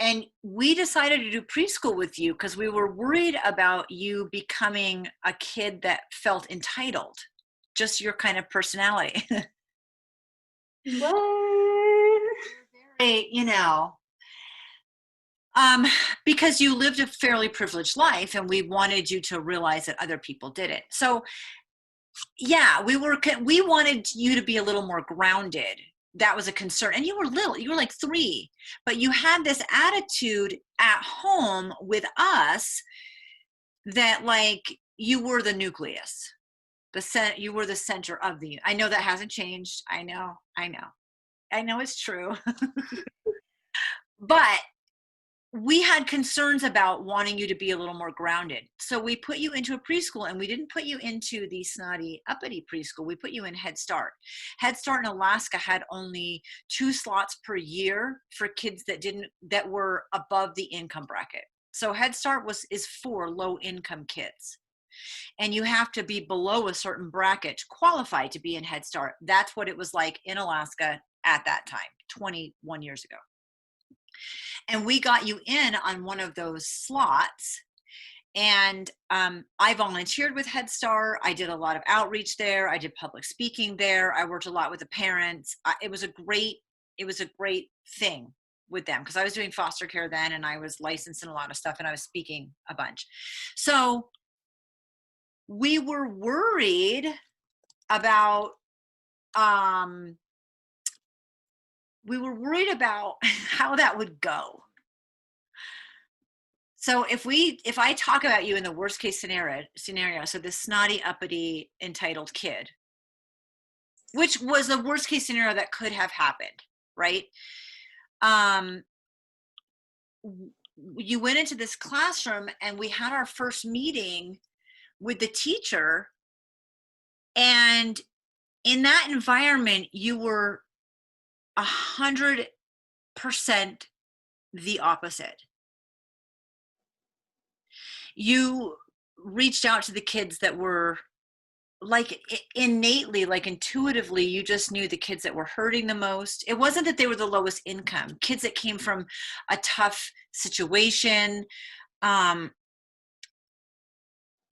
And we decided to do preschool with you because we were worried about you becoming a kid that felt entitled, just your kind of personality. What? Very, because you lived a fairly privileged life and we wanted you to realize that other people didn't. So yeah, we wanted you to be a little more grounded that was a concern. And you were little, you were like 3, but you had this attitude at home with us that like you were the nucleus, you were the center of the, I know that hasn't changed. I know it's true. But we had concerns about wanting you to be a little more grounded. So we put you into a preschool, and we didn't put you into the snotty, uppity preschool. We put you in Head Start. Head Start in Alaska had only 2 slots per year for kids that were above the income bracket. So Head Start is for low income kids. And you have to be below a certain bracket to qualify to be in Head Start. That's what it was like in Alaska at that time, 21 years ago. And we got you in on one of those slots. And I volunteered with Head Start. I did a lot of outreach there. I did public speaking there. I worked a lot with the parents. It was a great thing with them, because I was doing foster care then, and I was licensed in a lot of stuff, and I was speaking a bunch. So we were worried about how that would go. So if I talk about you in the worst case scenario, so this snotty, uppity, entitled kid, which was the worst case scenario that could have happened, right? You went into this classroom, and we had our first meeting with the teacher, and in that environment, you were 100% the opposite. You reached out to the kids that were like innately, like intuitively, you just knew the kids that were hurting the most. It wasn't that they were the lowest income, kids that came from a tough situation.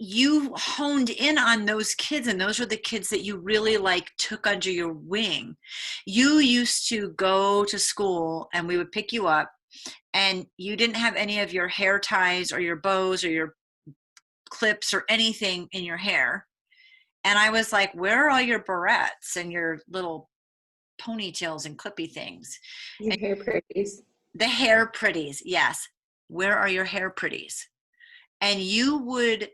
You honed in on those kids, and those were the kids that you really like took under your wing. You used to go to school, and we would pick you up, and you didn't have any of your hair ties or your bows or your clips or anything in your hair. And I was like, where are all your barrettes and your little ponytails and clippy things? Your hair pretties. The hair pretties, yes. Where are your hair pretties? And you would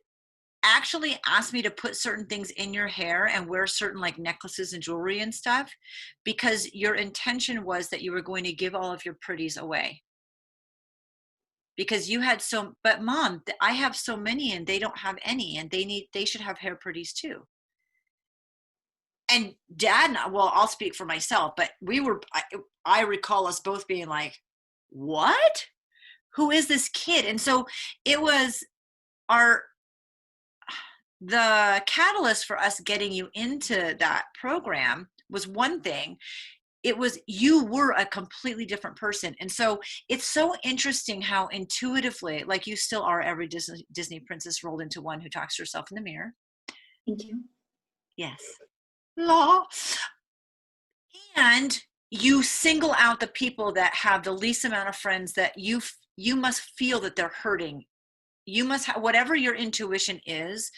actually ask me to put certain things in your hair and wear certain like necklaces and jewelry and stuff, because your intention was that you were going to give all of your pretties away. Because you had but Mom, I have so many and they don't have any, and they should have hair pretties too. And Dad, well, I'll speak for myself, but I recall us both being like, what? Who is this kid? And so it was the catalyst for us getting you into that program was one thing. It was, you were a completely different person. And so it's so interesting how intuitively, like you still are every Disney princess rolled into one who talks to herself in the mirror. Thank you. Yes. Law. And you single out the people that have the least amount of friends, that you must feel that they're hurting. You must have, whatever your intuition is,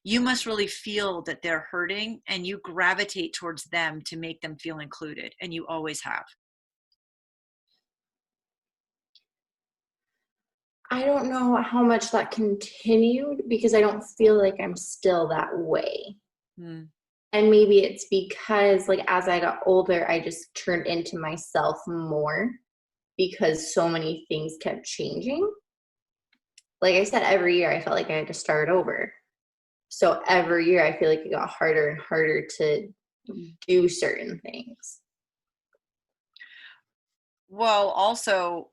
you must really feel that they're hurting, and you gravitate towards them to make them feel included. And you always have. I don't know how much that continued, because I don't feel like I'm still that way. And maybe it's because like as I got older, I just turned into myself more, because so many things kept changing. Like I said, every year I felt like I had to start over. So every year I feel like it got harder and harder to do certain things. Well, also,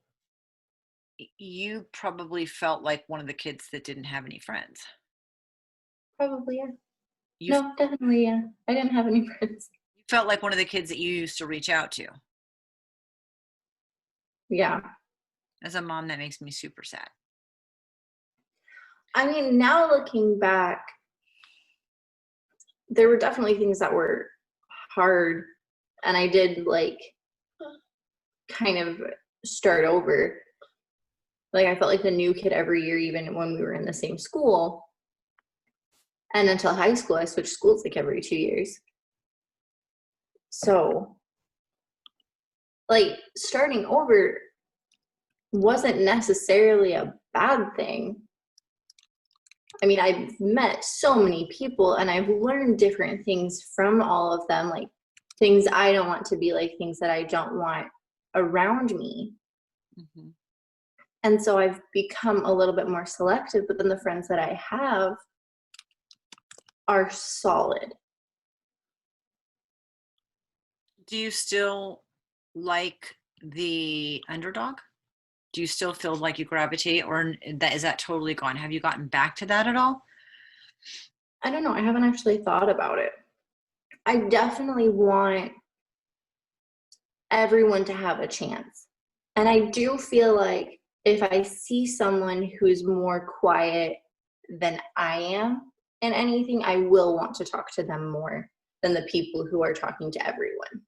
you probably felt like one of the kids that didn't have any friends. Probably, yeah. No, definitely, yeah. I didn't have any friends. You felt like one of the kids that you used to reach out to. Yeah. As a mom, that makes me super sad. I mean, now looking back, there were definitely things that were hard, and I did like kind of start over. Like I felt like the new kid every year, even when we were in the same school. And until high school, I switched schools like every 2 years. So like starting over wasn't necessarily a bad thing. I mean, I've met so many people and I've learned different things from all of them, like things I don't want to be like, things that I don't want around me. Mm-hmm. And so I've become a little bit more selective, but then the friends that I have are solid. Do you still like the underdog? Do you still feel like you gravitate, or that is that totally gone? Have you gotten back to that at all? I don't know. I haven't actually thought about it. I definitely want everyone to have a chance. And I do feel like if I see someone who's more quiet than I am in anything, I will want to talk to them more than the people who are talking to everyone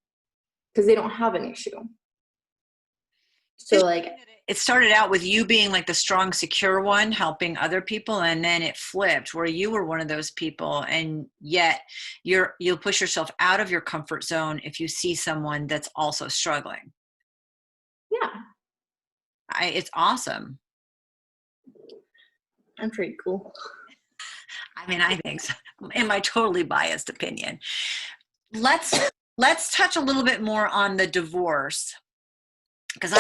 because they don't have an issue. So like It started out with you being like the strong, secure one helping other people, and then it flipped where you were one of those people, and yet you'll push yourself out of your comfort zone if you see someone that's also struggling. yeah, It's awesome. I'm pretty cool. I mean, I think so. In my totally biased opinion. Let's touch a little bit more on the divorce, because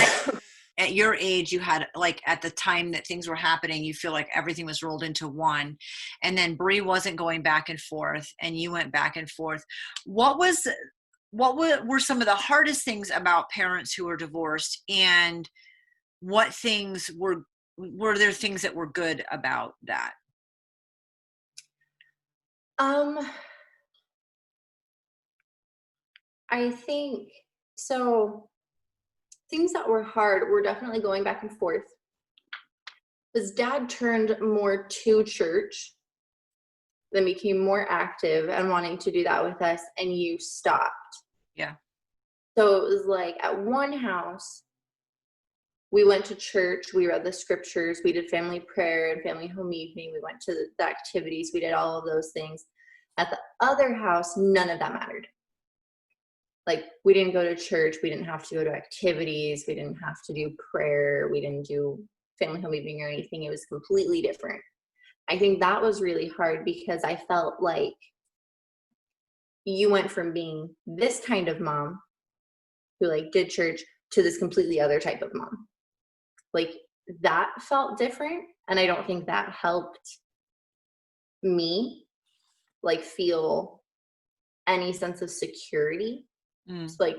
at your age, you had, like, at the time that things were happening, you feel like everything was rolled into one, and then Bree wasn't going back and forth, and you went back and forth. What were some of the hardest things about parents who were divorced, and what things were there things that were good about that? Um, I think so. Things that were hard were definitely going back and forth. His dad turned more to church, then became more active and wanting to do that with us, and you stopped. Yeah. So it was like at one house, we went to church, we read the scriptures, we did family prayer and family home evening, we went to the activities, we did all of those things. At the other house, none of that mattered. Like, we didn't go to church, we didn't have to go to activities, we didn't have to do prayer, we didn't do family home evening or anything. It was completely different. I think that was really hard because I felt like you went from being this kind of mom who like did church to this completely other type of mom. Like, that felt different, and I don't think that helped me like feel any sense of security. It's like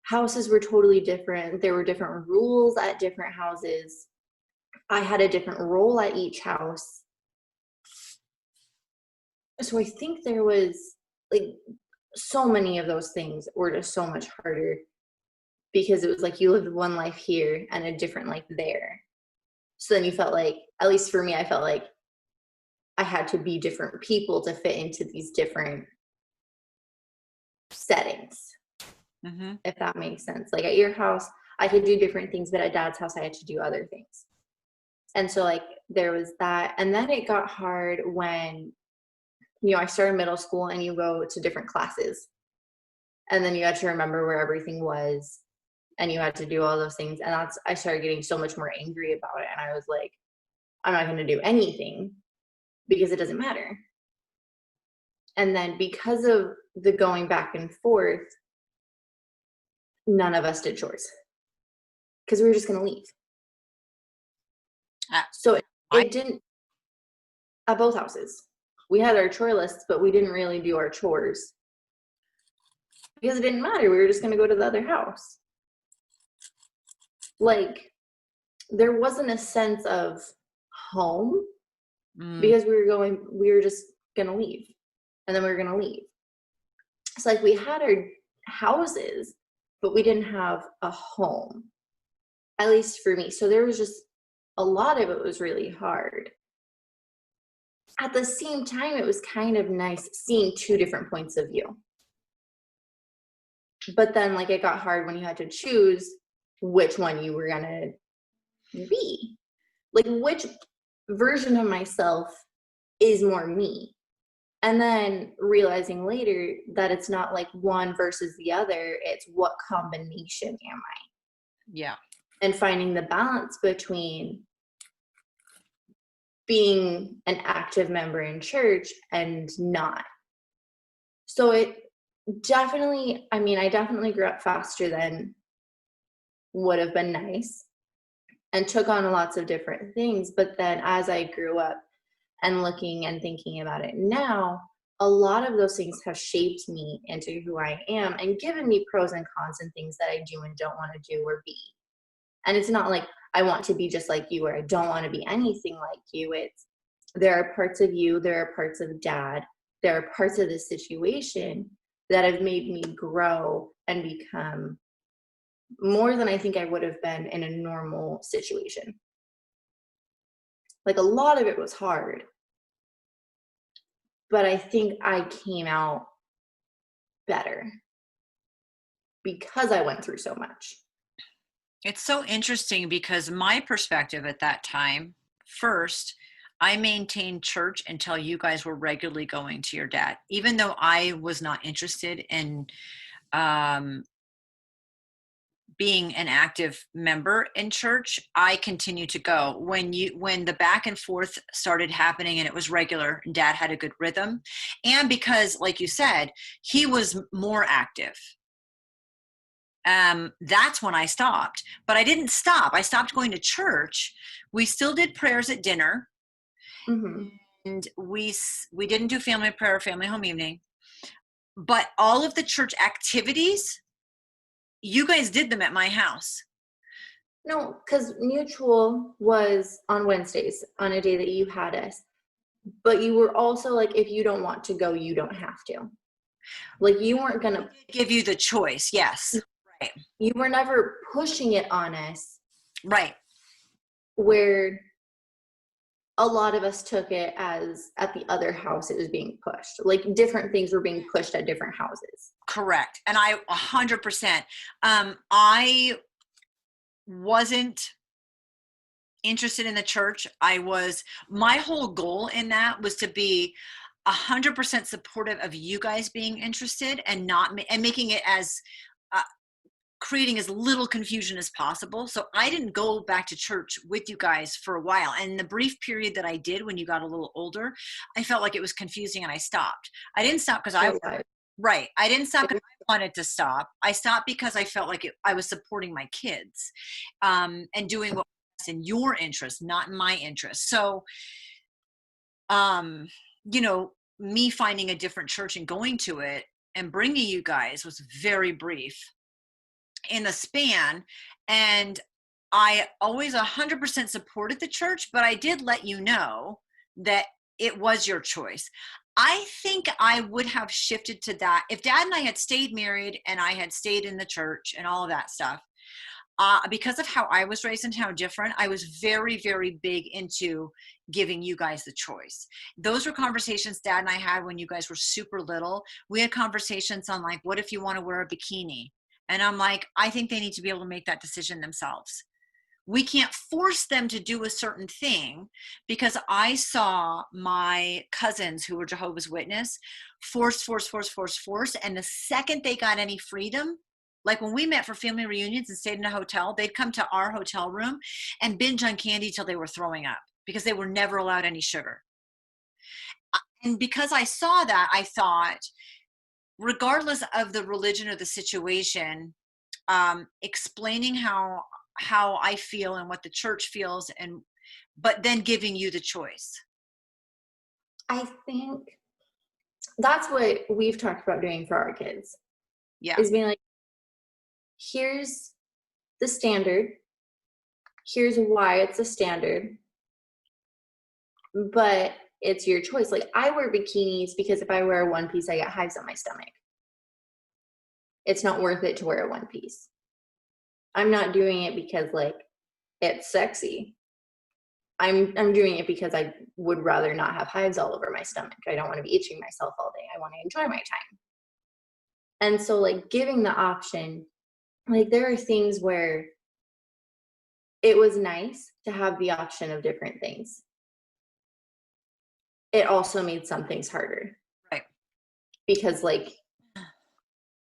houses were totally different. There were different rules at different houses. I had a different role at each house. So I think there was like so many of those things were just so much harder because it was like you lived one life here and a different life there. So then you felt like, at least for me, I felt like I had to be different people to fit into these different settings, Mm-hmm. if that makes sense. Like at your house, I could do different things, but at dad's house, I had to do other things. And so like there was that. And then it got hard when, I started middle school and you go to different classes. And then you had to remember where everything was and you had to do all those things. And I started getting so much more angry about it. And I was like, I'm not going to do anything because it doesn't matter. And then because of the going back and forth, none of us did chores because we were just going to leave. So it didn't, at both houses, we had our chore lists, but we didn't really do our chores because it didn't matter. We were just going to go to the other house. Like, there wasn't a sense of home because we were just going to leave, and then we were going to leave. It's like we had our houses, but we didn't have a home, at least for me. So there was just a lot of it was really hard. At the same time, it was kind of nice seeing two different points of view. But then like it got hard when you had to choose which one you were gonna be. Like, which version of myself is more me? And then realizing later that it's not like one versus the other, it's what combination am I? Yeah. And finding the balance between being an active member in church and not. So it definitely, I mean, I definitely grew up faster than would have been nice and took on lots of different things. But then as I grew up and looking and thinking about it now, a lot of those things have shaped me into who I am and given me pros and cons and things that I do and don't want to do or be. And it's not like I want to be just like you or I don't want to be anything like you. It's there are parts of you, there are parts of dad, there are parts of this situation that have made me grow and become more than I think I would have been in a normal situation. Like a lot of it was hard, but I think I came out better because I went through so much. It's so interesting because my perspective at that time, first, I maintained church until you guys were regularly going to your dad, even though I was not interested in um, being an active member in church. I continued to go when the back and forth started happening and it was regular and dad had a good rhythm, and because, like you said, he was more active. That's when I stopped. But I didn't stop. I stopped going to church. We still did prayers at dinner, Mm-hmm. and we didn't do family prayer or family home evening. But all of the church activities, you guys did them at my house. No, because mutual was on Wednesdays on a day that you had us. But you were also like, if you don't want to go, you don't have to. Like you weren't gonna Give you the choice. Yes. Right. you were never pushing it on us Right. where a lot of us took it as at the other house it was being pushed. Like different things were being pushed at different houses. Correct. And I 100%. I wasn't interested in the church. My whole goal in that was to be 100% supportive of you guys being interested and not and making it as uh, creating as little confusion as possible. So I didn't go back to church with you guys for a while. And the brief period that I did when you got a little older, I felt like it was confusing and I stopped. I didn't stop because right. I didn't stop because I wanted to stop. I stopped because I felt like I was supporting my kids and doing what was in your interest, not in my interest. So, um, you know, me finding a different church and going to it and bringing you guys was very brief in the span. And I always 100% supported the church, but I did let you know that it was your choice. I think I would have shifted to that if dad and I had stayed married and I had stayed in the church and all of that stuff. Because of how I was raised and how different, I was very, very big into giving you guys the choice. Those were conversations dad and I had when you guys were super little. We had conversations on like, what if you want to wear a bikini? And I'm like, I think they need to be able to make that decision themselves. We can't force them to do a certain thing because I saw my cousins who were Jehovah's Witness force. And the second they got any freedom, like when we met for family reunions and stayed in a hotel, they'd come to our hotel room and binge on candy till they were throwing up because they were never allowed any sugar. And because I saw that, I thought, regardless of the religion or the situation, explaining how I feel and what the church feels, and but then giving you the choice. I think that's what we've talked about doing for our kids Yeah. is being like, here's the standard, here's why it's a standard, but it's your choice. Like I wear bikinis because if I wear a one piece, I get hives on my stomach. It's not worth it to wear a one piece. I'm not doing it because like it's sexy. I'm doing it because I would rather not have hives all over my stomach. I don't want to be itching myself all day. I want to enjoy my time. And so like giving the option, like there are things where it was nice to have the option of different things. It also made some things harder. because like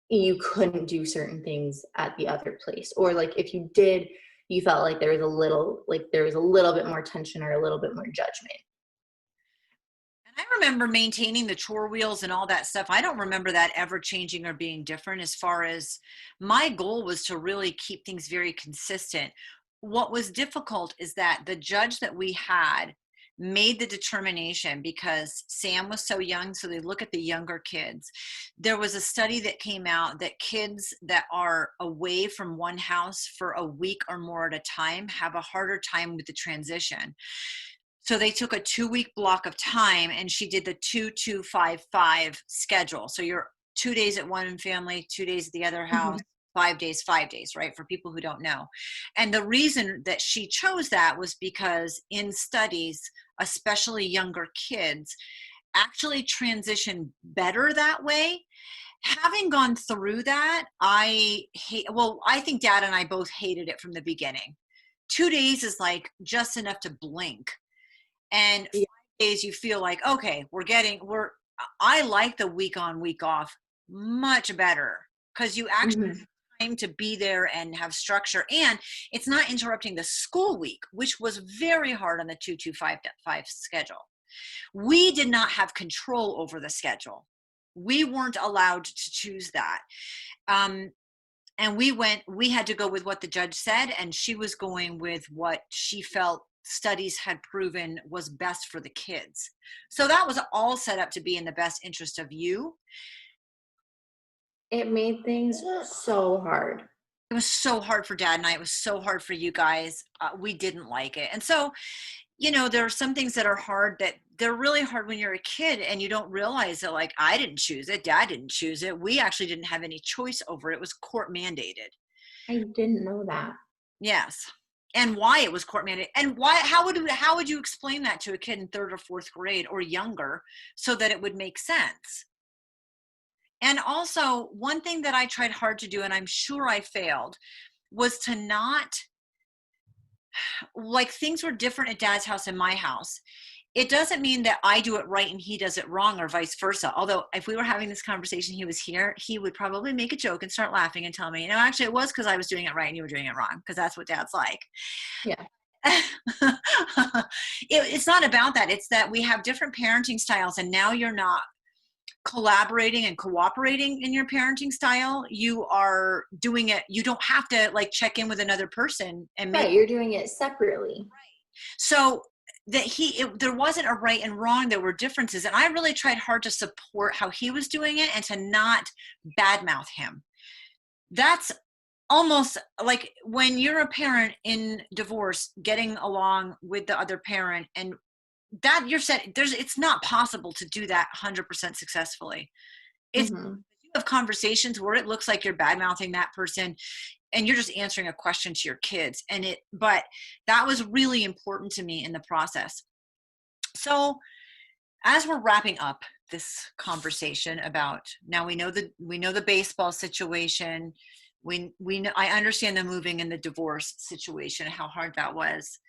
you couldn't do certain things at the other place, or like if you did, you felt like there was a little bit more tension or a little bit more judgment. And I remember maintaining the chore wheels and all that stuff. I don't remember that ever changing or being different. As far as my goal was to really keep things very consistent. What was difficult is that the judge that we had made the determination, because Sam was so young, so they look at the younger kids. There was a study that came out that kids that are away from one house for a week or more at a time have a harder time with the transition. So they took a 2-week block of time, and she did the 2-2-5-5 schedule. So you're 2 days at one family, 2 days at the other house, Mhm. 5 days, 5 days, right? For people who don't know. And the reason that she chose that was because in studies, especially younger kids, actually transition better that way. Having gone through that, I think Dad and I both hated it from the beginning. 2 days is like just enough to blink, and Yeah. 5 days you feel like, okay, I like the week on week off much better, because you actually Mhm. have time to be there and have structure, and it's not interrupting the school week, which was very hard on the 2-2-5-5 schedule. We did not have control over the schedule. We weren't allowed to choose that. um, and we had to go with what the judge said, and she was going with what she felt studies had proven was best for the kids. So that was all set up to be in the best interest of you. It made things so hard. It was so hard for Dad and I. It was so hard for you guys. We didn't like it. And so, there are some things that are hard, that they're really hard when you're a kid and you don't realize that, like, I didn't choose it. Dad didn't choose it. We actually didn't have any choice over it. It was court mandated. I didn't know that. Yes. And why it was court mandated, and how would you explain that to a kid in third or fourth grade or younger, so that it would make sense? And also, one thing that I tried hard to do, and I'm sure I failed, was to not, like, things were different at Dad's house and my house. It doesn't mean that I do it right and he does it wrong, or vice versa. Although if we were having this conversation, he was here, he would probably make a joke and start laughing and tell me, actually it was because I was doing it right and you were doing it wrong, because that's what Dad's like. Yeah. It's not about that. It's that we have different parenting styles, and now you're not collaborating and cooperating in your parenting style. You are doing it. You don't have to, like, check in with another person and make. Right, you're doing it separately. So there wasn't a right and wrong. There were differences, and I really tried hard to support how he was doing it and to not badmouth him. That's almost like when you're a parent in divorce, getting along with the other parent, and that you're said it's not possible to do that 100% successfully. It's Mhm. You have conversations where it looks like you're bad mouthing that person, and you're just answering a question to your kids, but that was really important to me in the process. So as we're wrapping up this conversation about, now we know the baseball situation, we know, I understand the moving and the divorce situation, how hard that was.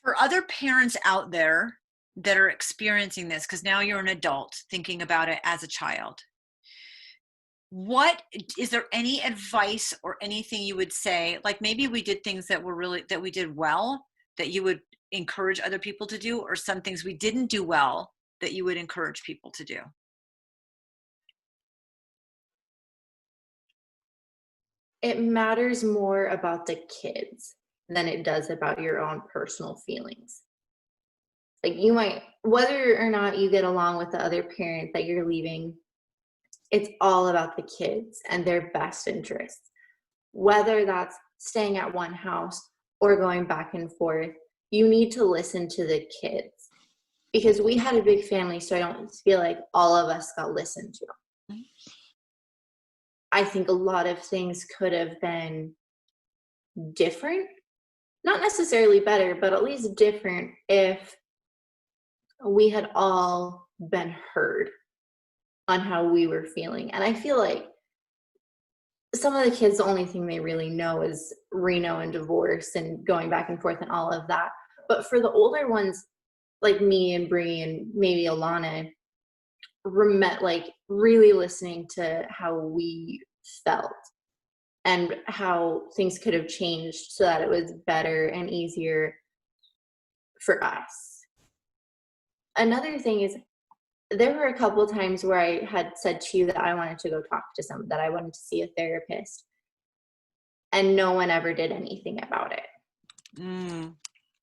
For other parents out there that are experiencing this, because now you're an adult thinking about it as a child, what is there any advice or anything you would say, like maybe we did things that we did well, that you would encourage other people to do, or some things we didn't do well that you would encourage people to do? It matters more about the kids than it does about your own personal feelings. Like you might, whether or not you get along with the other parent that you're leaving, it's all about the kids and their best interests. Whether that's staying at one house or going back and forth, you need to listen to the kids, because we had a big family, so I don't feel like all of us got listened to. I think a lot of things could have been different, not necessarily better, but at least different if we had all been heard on how we were feeling. And I feel like some of the kids, the only thing they really know is Reno and divorce and going back and forth and all of that. But for the older ones, like me and Bree and maybe Alana, like really listening to how we felt and how things could have changed so that it was better and easier for us. Another thing is, there were a couple of times where I had said to you that I wanted to go talk to someone, that I wanted to see a therapist, and no one ever did anything about it. Mm.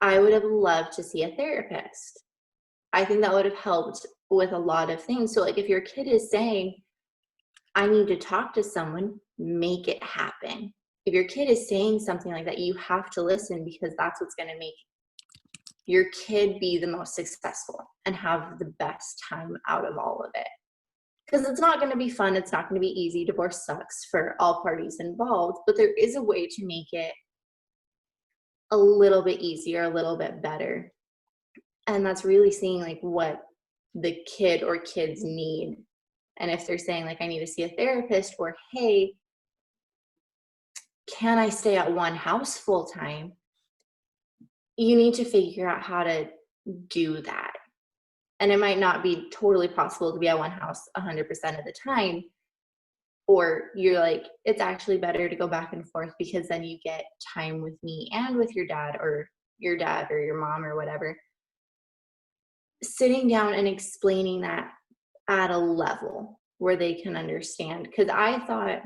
I would have loved to see a therapist. I think that would have helped with a lot of things. So, like, if your kid is saying, I need to talk to someone, make it happen. If your kid is saying something like that, you have to listen, because that's what's going to make your kid be the most successful and have the best time out of all of it. Because it's not going to be fun. It's not going to be easy. Divorce sucks for all parties involved, but there is a way to make it a little bit easier, a little bit better. And that's really seeing like what the kid or kids need. And if they're saying like, I need to see a therapist, or, hey, can I stay at one house full time? You need to figure out how to do that. And it might not be totally possible to be at one house 100% of the time. Or you're like, it's actually better to go back and forth, because then you get time with me and with your dad or your mom or whatever. Sitting down and explaining that at a level where they can understand. Because I thought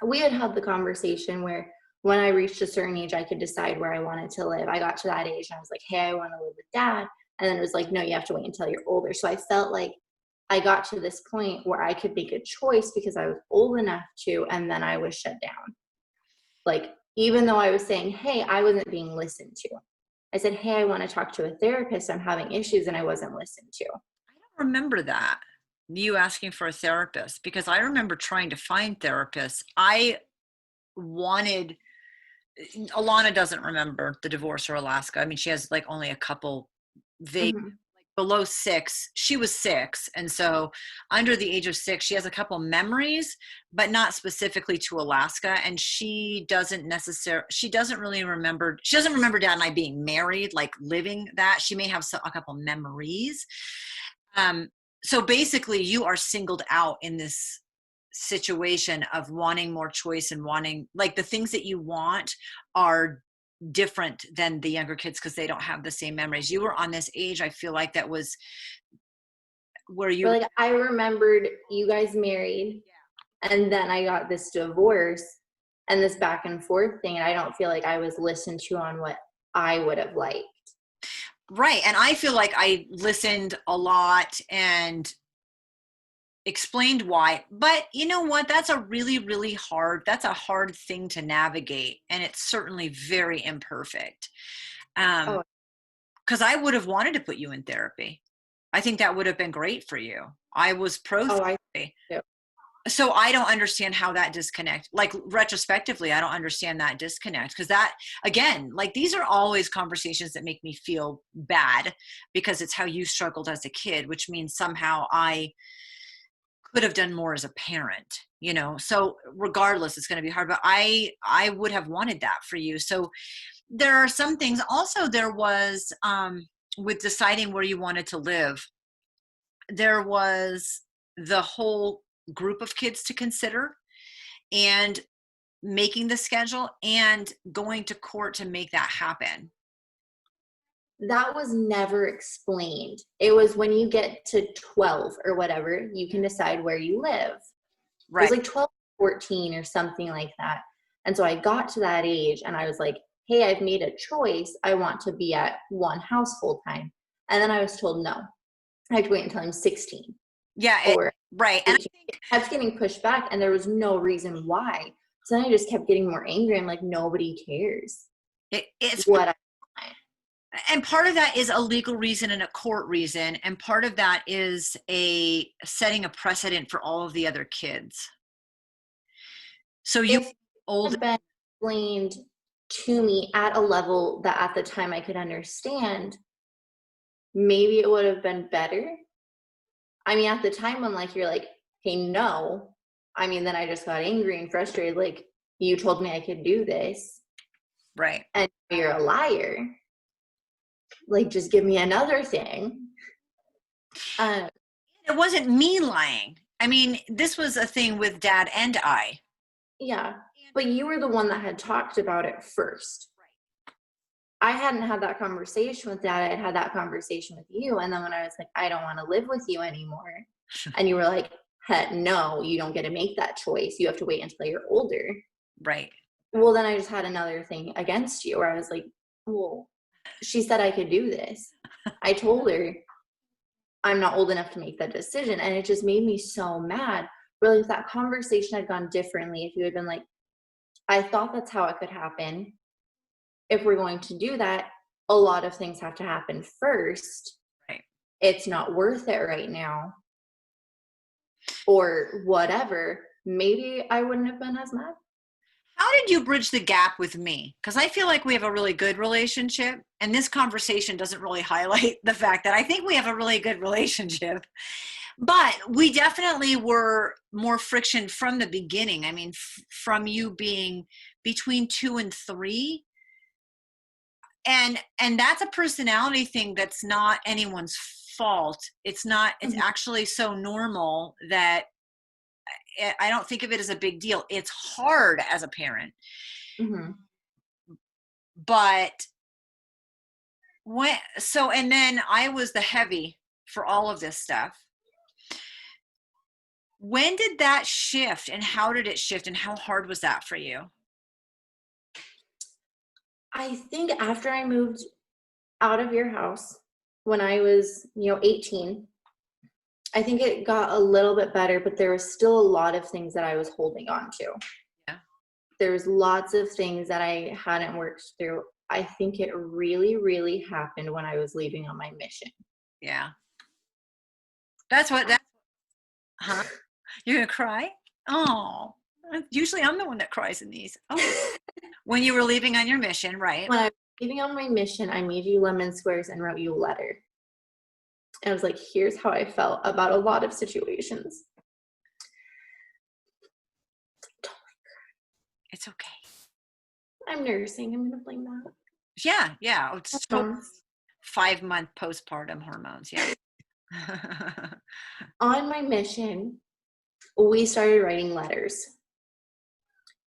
we had the conversation where when I reached a certain age, I could decide where I wanted to live. I got to that age and I was like, hey, I want to live with dad. And then it was like, no, you have to wait until you're older. So I felt like I got to this point where I could make a choice because I was old enough to, and then I was shut down. Like, even though I was saying, hey, I wasn't being listened to. I said, hey, I want to talk to a therapist. I'm having issues, and I wasn't listened to. I don't remember that, you asking for a therapist, because I remember trying to find therapists. Alana doesn't remember the divorce or Alaska. I mean, she has like only a couple vague, Mm-hmm. like below 6. She was 6. And so under the age of 6, she has a couple memories, but not specifically to Alaska. And she doesn't really remember. She doesn't remember dad and I being married, like living that. She may have a couple memories. So basically you are singled out in this situation of wanting more choice and wanting, like, the things that you want are different than the younger kids because they don't have the same memories. You were on this age, I feel like, that was where But you, like, I remembered you guys married, and then I got this divorce and this back and forth thing. And I don't feel like I was listened to on what I would have liked. right. And I feel like I listened a lot and explained why, but you know what, that's a hard thing to navigate, and it's certainly very imperfect. Oh, Because I would have wanted to put you in therapy. I think that would have been great for you. I was pro I therapy. do. So I don't understand how that disconnect, like, retrospectively, I don't understand that disconnect, because that, again, like, these are always conversations that make me feel bad, because it's how you struggled as a kid, which means somehow I could have done more as a parent, so regardless, it's going to be hard, but I would have wanted that for you. So there are some things. Also, there was, with deciding where you wanted to live, there was the whole group of kids to consider, and making the schedule and going to court to make that happen. That was never explained. It was when you get to 12 or whatever, you can decide where you live. It was Right. like 12, 14 or something like that. And so I got to that age and I was like, hey, I've made a choice. I want to be at one house full time. And then I was told, no, I have to wait until I'm 16 Yeah. or Right. And I 18. think I was getting pushed back and there was no reason why. So then I just kept getting more angry. I'm like, nobody cares it's, what I want. and part of that is a legal reason and a court reason. And part of that is setting a precedent for all of the other kids. So you If old. had been explained to me at a level that at the time I could understand, maybe it would have been better. I mean, at the time when like you're like, hey, no, I mean, then I just got angry and frustrated. Like, you told me I could do this, Right. and you're a liar. Like, just give me another thing. And it wasn't me lying. I mean, this was a thing with Dad and I. Yeah, but you were the one that had talked about it first. I hadn't had that conversation with Dad. I had had that conversation with you. And then when I was like, I don't want to live with you anymore. And you were like, no, you don't get to make that choice. You have to wait until you're older. Right. Well, then I just had another thing against you where I was like, well, she said I could do this. I told her I'm not old enough to make that decision. And it just made me so mad. Really, if that conversation had gone differently, if you had been like, I thought that's how it could happen. If we're going to do that, a lot of things have to happen first. Right. It's not worth it right now. Or whatever. Maybe I wouldn't have been as mad. How did you bridge the gap with me? Because I feel like we have a really good relationship, and this conversation doesn't really highlight the fact that I think we have a really good relationship. But we definitely were more friction from the beginning. I mean, from you being between 2 and 3. And that's a personality thing that's not anyone's fault. It's not, it's actually so normal that I don't think of it as a big deal. It's hard as a parent. Mm-hmm. But and then I was the heavy for all of this stuff. When did that shift, and how did it shift, and how hard was that for you? I think after I moved out of your house when I was, 18, I think it got a little bit better, but there was still a lot of things that I was holding on to. Yeah. There was lots of things that I hadn't worked through. I think it really, really happened when I was leaving on my mission. Yeah. Huh? You're going to cry? Oh, usually I'm the one that cries in these. Oh, when you were leaving on your mission, right? When I was leaving on my mission, I made you lemon squares and wrote you a letter. And I was like, here's how I felt about a lot of situations. It's okay. I'm nursing. I'm going to blame that. Yeah, yeah. It's 5-month postpartum hormones. Yeah. On my mission, we started writing letters.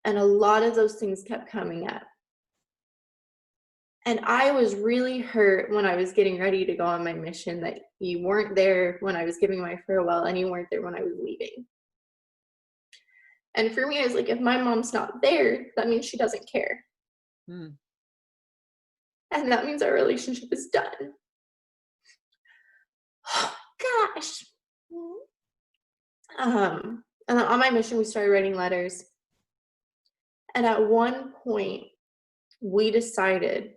And a lot of those things kept coming up. And I was really hurt when I was getting ready to go on my mission that you weren't there when I was giving my farewell and you weren't there when I was leaving. And for me, I was like, if my mom's not there, that means she doesn't care. Mm. And that means our relationship is done. Oh, gosh. And then on my mission, we started writing letters. And at one point, we decided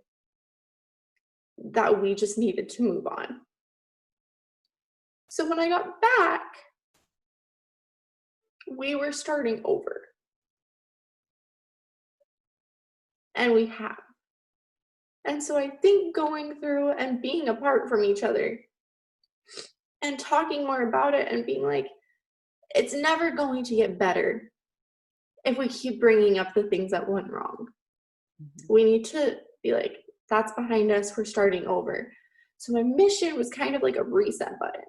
that we just needed to move on. So when I got back, we were starting over. And we have. And so I think going through and being apart from each other and talking more about it and being like, it's never going to get better if we keep bringing up the things that went wrong. Mm-hmm. We need to be like, that's behind us, we're starting over. So my mission was kind of like a reset button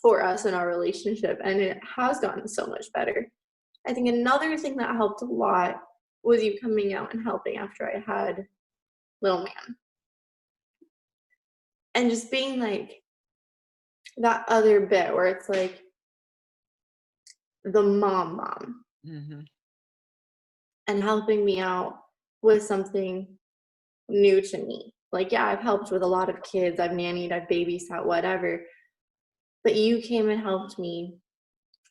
for us in our relationship, and it has gotten so much better. I think another thing that helped a lot was you coming out and helping after I had little man. And just being like that other bit where it's like the mom. Mm-hmm. And helping me out with something new to me. Like, yeah, I've helped with a lot of kids. I've nannied, I've babysat, whatever. But you came and helped me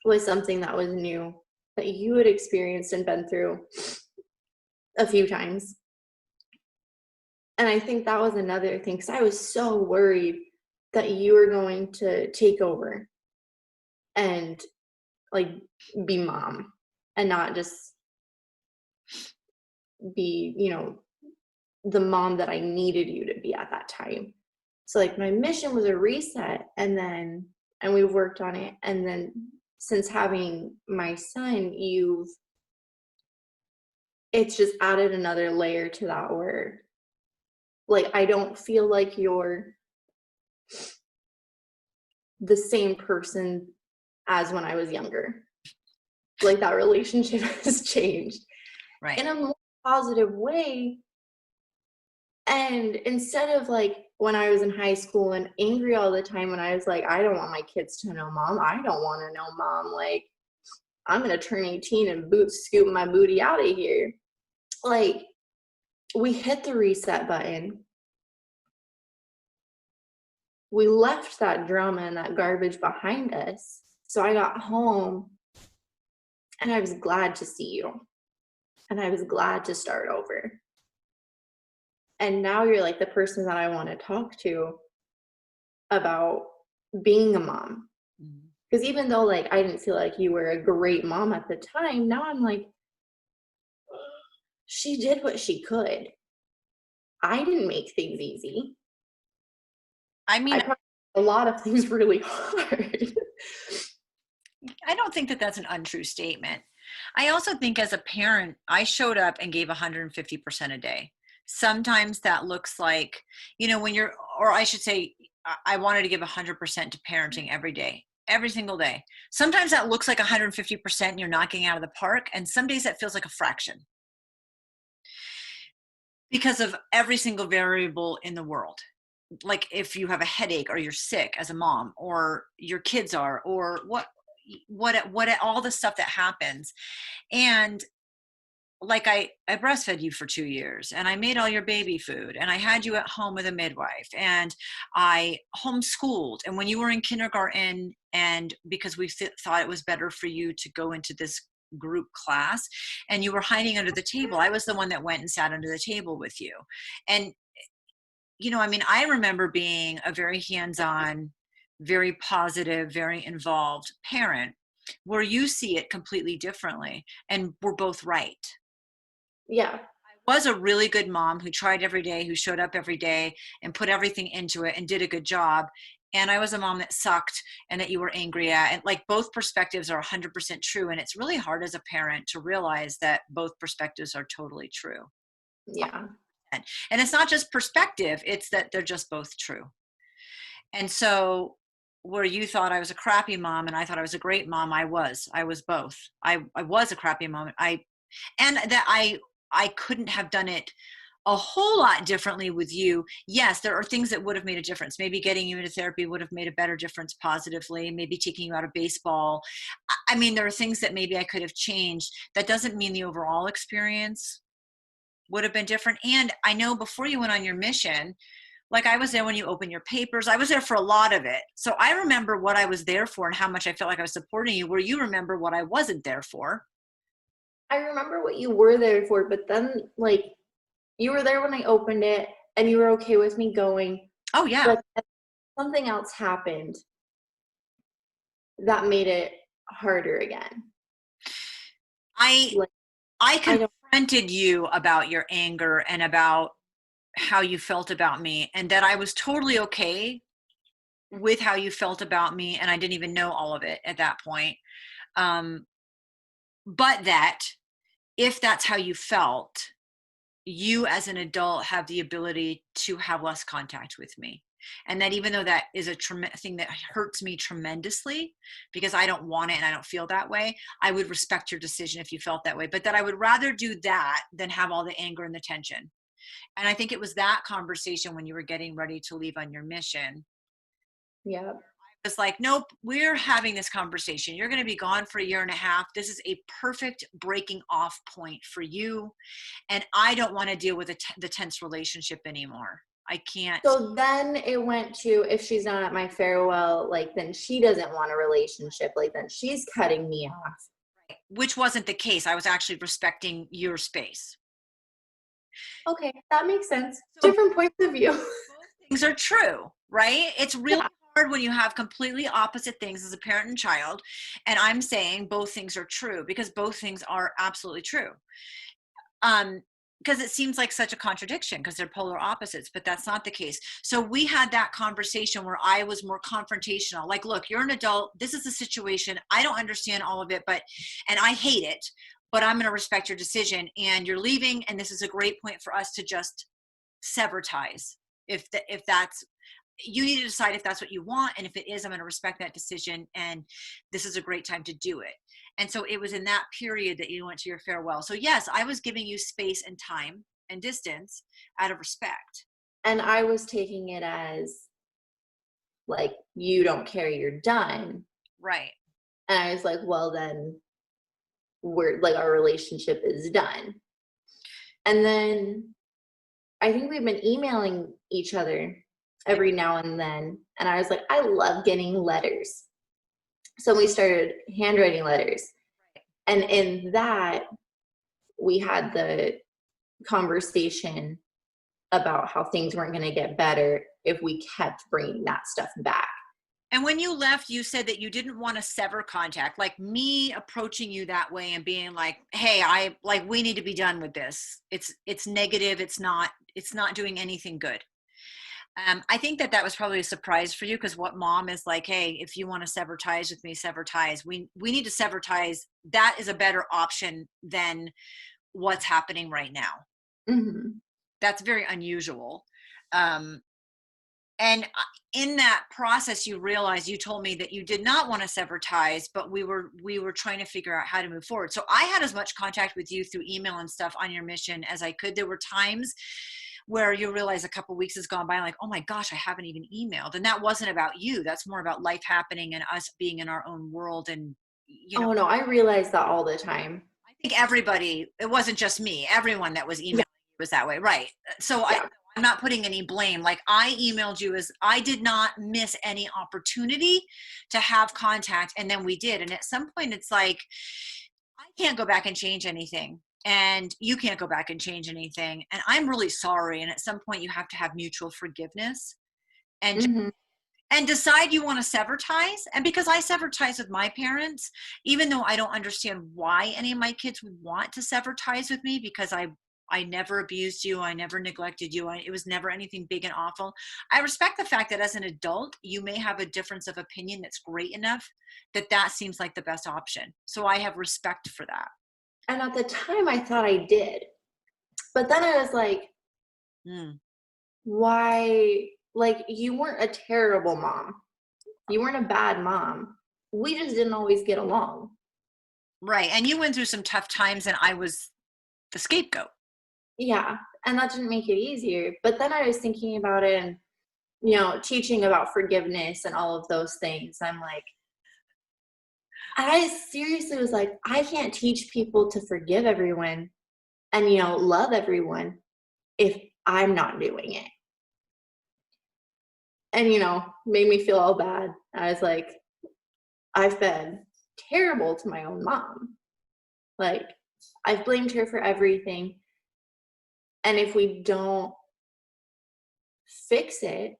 with something that was new, that you had experienced and been through a few times. And I think that was another thing, because I was so worried that you were going to take over and like be mom and not just be, the mom that I needed you to be at that time. So like my mission was a reset, and we've worked on it. And then since having my son, it's just added another layer to that where like I don't feel like you're the same person as when I was younger. Like that relationship has changed Right. in a more positive way. And instead of like when I was in high school and angry all the time, when I was like, I don't want my kids to know mom. I don't want to know mom. Like, I'm going to turn 18 and scoop my booty out of here. Like, we hit the reset button. We left that drama and that garbage behind us. So I got home and I was glad to see you. And I was glad to start over. And now you're like the person that I want to talk to about being a mom. Mhm. Because even though like I didn't feel like you were a great mom at the time, now I'm like, she did what she could. I didn't make things easy. I I mean, probably made a lot of things really hard. I don't think that that's an untrue statement. I also think as a parent, I showed up and gave 150% a day. Sometimes that looks like, when you're, or I should say, I wanted to give 100% to parenting every day, every single day. Sometimes that looks like 150% and you're knocking out of the park. And some days that feels like a fraction because of every single variable in the world. Like if you have a headache or you're sick as a mom or your kids are, or what all the stuff that happens. And like I breastfed you for 2 years and I made all your baby food and I had you at home with a midwife and I homeschooled. And when you were in kindergarten, and because we thought it was better for you to go into this group class and you were hiding under the table, I was the one that went and sat under the table with you. And I mean, I remember being a very hands-on, very positive, very involved parent where you see it completely differently. And we're both right. Yeah. I was a really good mom who tried every day, who showed up every day and put everything into it and did a good job. And I was a mom that sucked and that you were angry at. And like both perspectives are 100% true. And it's really hard as a parent to realize that both perspectives are totally true. Yeah. And it's not just perspective, it's that they're just both true. And so where you thought I was a crappy mom and I thought I was a great mom, I was both. I was a crappy mom. And that I couldn't have done it a whole lot differently with you. Yes, there are things that would have made a difference. Maybe getting you into therapy would have made a better difference positively. Maybe taking you out of baseball. I mean, there are things that maybe I could have changed. That doesn't mean the overall experience would have been different. And I know before you went on your mission, like I was there when you opened your papers. I was there for a lot of it. So I remember what I was there for and how much I felt like I was supporting you, where you remember what I wasn't there for. I remember what you were there for, but then like you were there when I opened it and you were okay with me going. Oh yeah. But something else happened that made it harder again. I Like I I don't confronted you about your anger and about how you felt about me, and that I was totally okay with how you felt about me, and I didn't even know all of it at that point. Um, but that if that's how you felt, you as an adult have the ability to have less contact with me. And that even though that is a thing that hurts me tremendously because I don't want it and I don't feel that way, I would respect your decision if you felt that way. But that I would rather do that than have all the anger and the tension. And I think it was that conversation when you were getting ready to leave on your mission. yeah. It's like, nope, we're having this conversation. You're going to be gone for a year and a half. This is a perfect breaking off point for you. And I don't want to deal with the tense relationship anymore. I can't. So then it went to if she's not at my farewell, like then she doesn't want a relationship, like then she's cutting me off. Which wasn't the case. I was actually respecting your space. Okay, that makes sense. So Different points of view. both things are true, right? It's really Yeah. hard when you have completely opposite things as a parent and child. And I'm saying both things are true because both things are absolutely true. Because it seems like such a contradiction because they're polar opposites, but that's not the case. So we had that conversation where I was more confrontational. Like, look, you're an adult. This is the situation. I don't understand all of it, and I hate it, but I'm going to respect your decision and you're leaving. And this is a great point for us to just sever ties. If that's you need to decide if that's what you want. And if it is, I'm going to respect that decision. And this is a great time to do it. And so it was in that period that you went to your farewell. So yes, I was giving you space and time and distance out of respect. And I was taking it as like, you don't care, you're done. Right. And I was like, well, then we're like, our relationship is done. And then I think we've been emailing each other every now and then. And I was like, I love getting letters. So we started handwriting letters. And in that, we had the conversation about how things weren't going to get better if we kept bringing that stuff back. And when you left, you said that you didn't want to sever contact, like me approaching you that way and being like, hey, we need to be done with this. It's negative. It's not doing anything good. I think that was probably a surprise for you, because what mom is like, hey, if you want to sever ties with me, sever ties. We need to sever ties. That is a better option than what's happening right now. Mm-hmm. That's very unusual. And in that process, you realize, you told me that you did not want to sever ties, but we were trying to figure out how to move forward. So I had as much contact with you through email and stuff on your mission as I could. There were times where you realize a couple of weeks has gone by, like, oh my gosh, I haven't even emailed. And that wasn't about you. That's more about life happening and us being in our own world. And, Oh no, I realize that all the time. I think everybody, it wasn't just me, everyone that was emailing was that way. Right. So Yeah. I'm not putting any blame. Like, I emailed you as I did not miss any opportunity to have contact. And then we did. And at some point it's like, I can't go back and change anything. And you can't go back and change anything. And I'm really sorry. And at some point you have to have mutual forgiveness and Mm-hmm. and decide you want to sever ties. And because I severed ties with my parents, even though I don't understand why any of my kids would want to sever ties with me, because I never abused you. I never neglected you. It was never anything big and awful. I respect the fact that as an adult, you may have a difference of opinion that's great enough that seems like the best option. So I have respect for that. And at the time I thought I did. But then I was like, why? Like, you weren't a terrible mom. You weren't a bad mom. We just didn't always get along. Right. And you went through some tough times and I was the scapegoat. Yeah. And that didn't make it easier. But then I was thinking about it and, teaching about forgiveness and all of those things. I'm like, I seriously was like, I can't teach people to forgive everyone and, love everyone if I'm not doing it. And, made me feel all bad. I was like, I've been terrible to my own mom. Like, I've blamed her for everything. And if we don't fix it,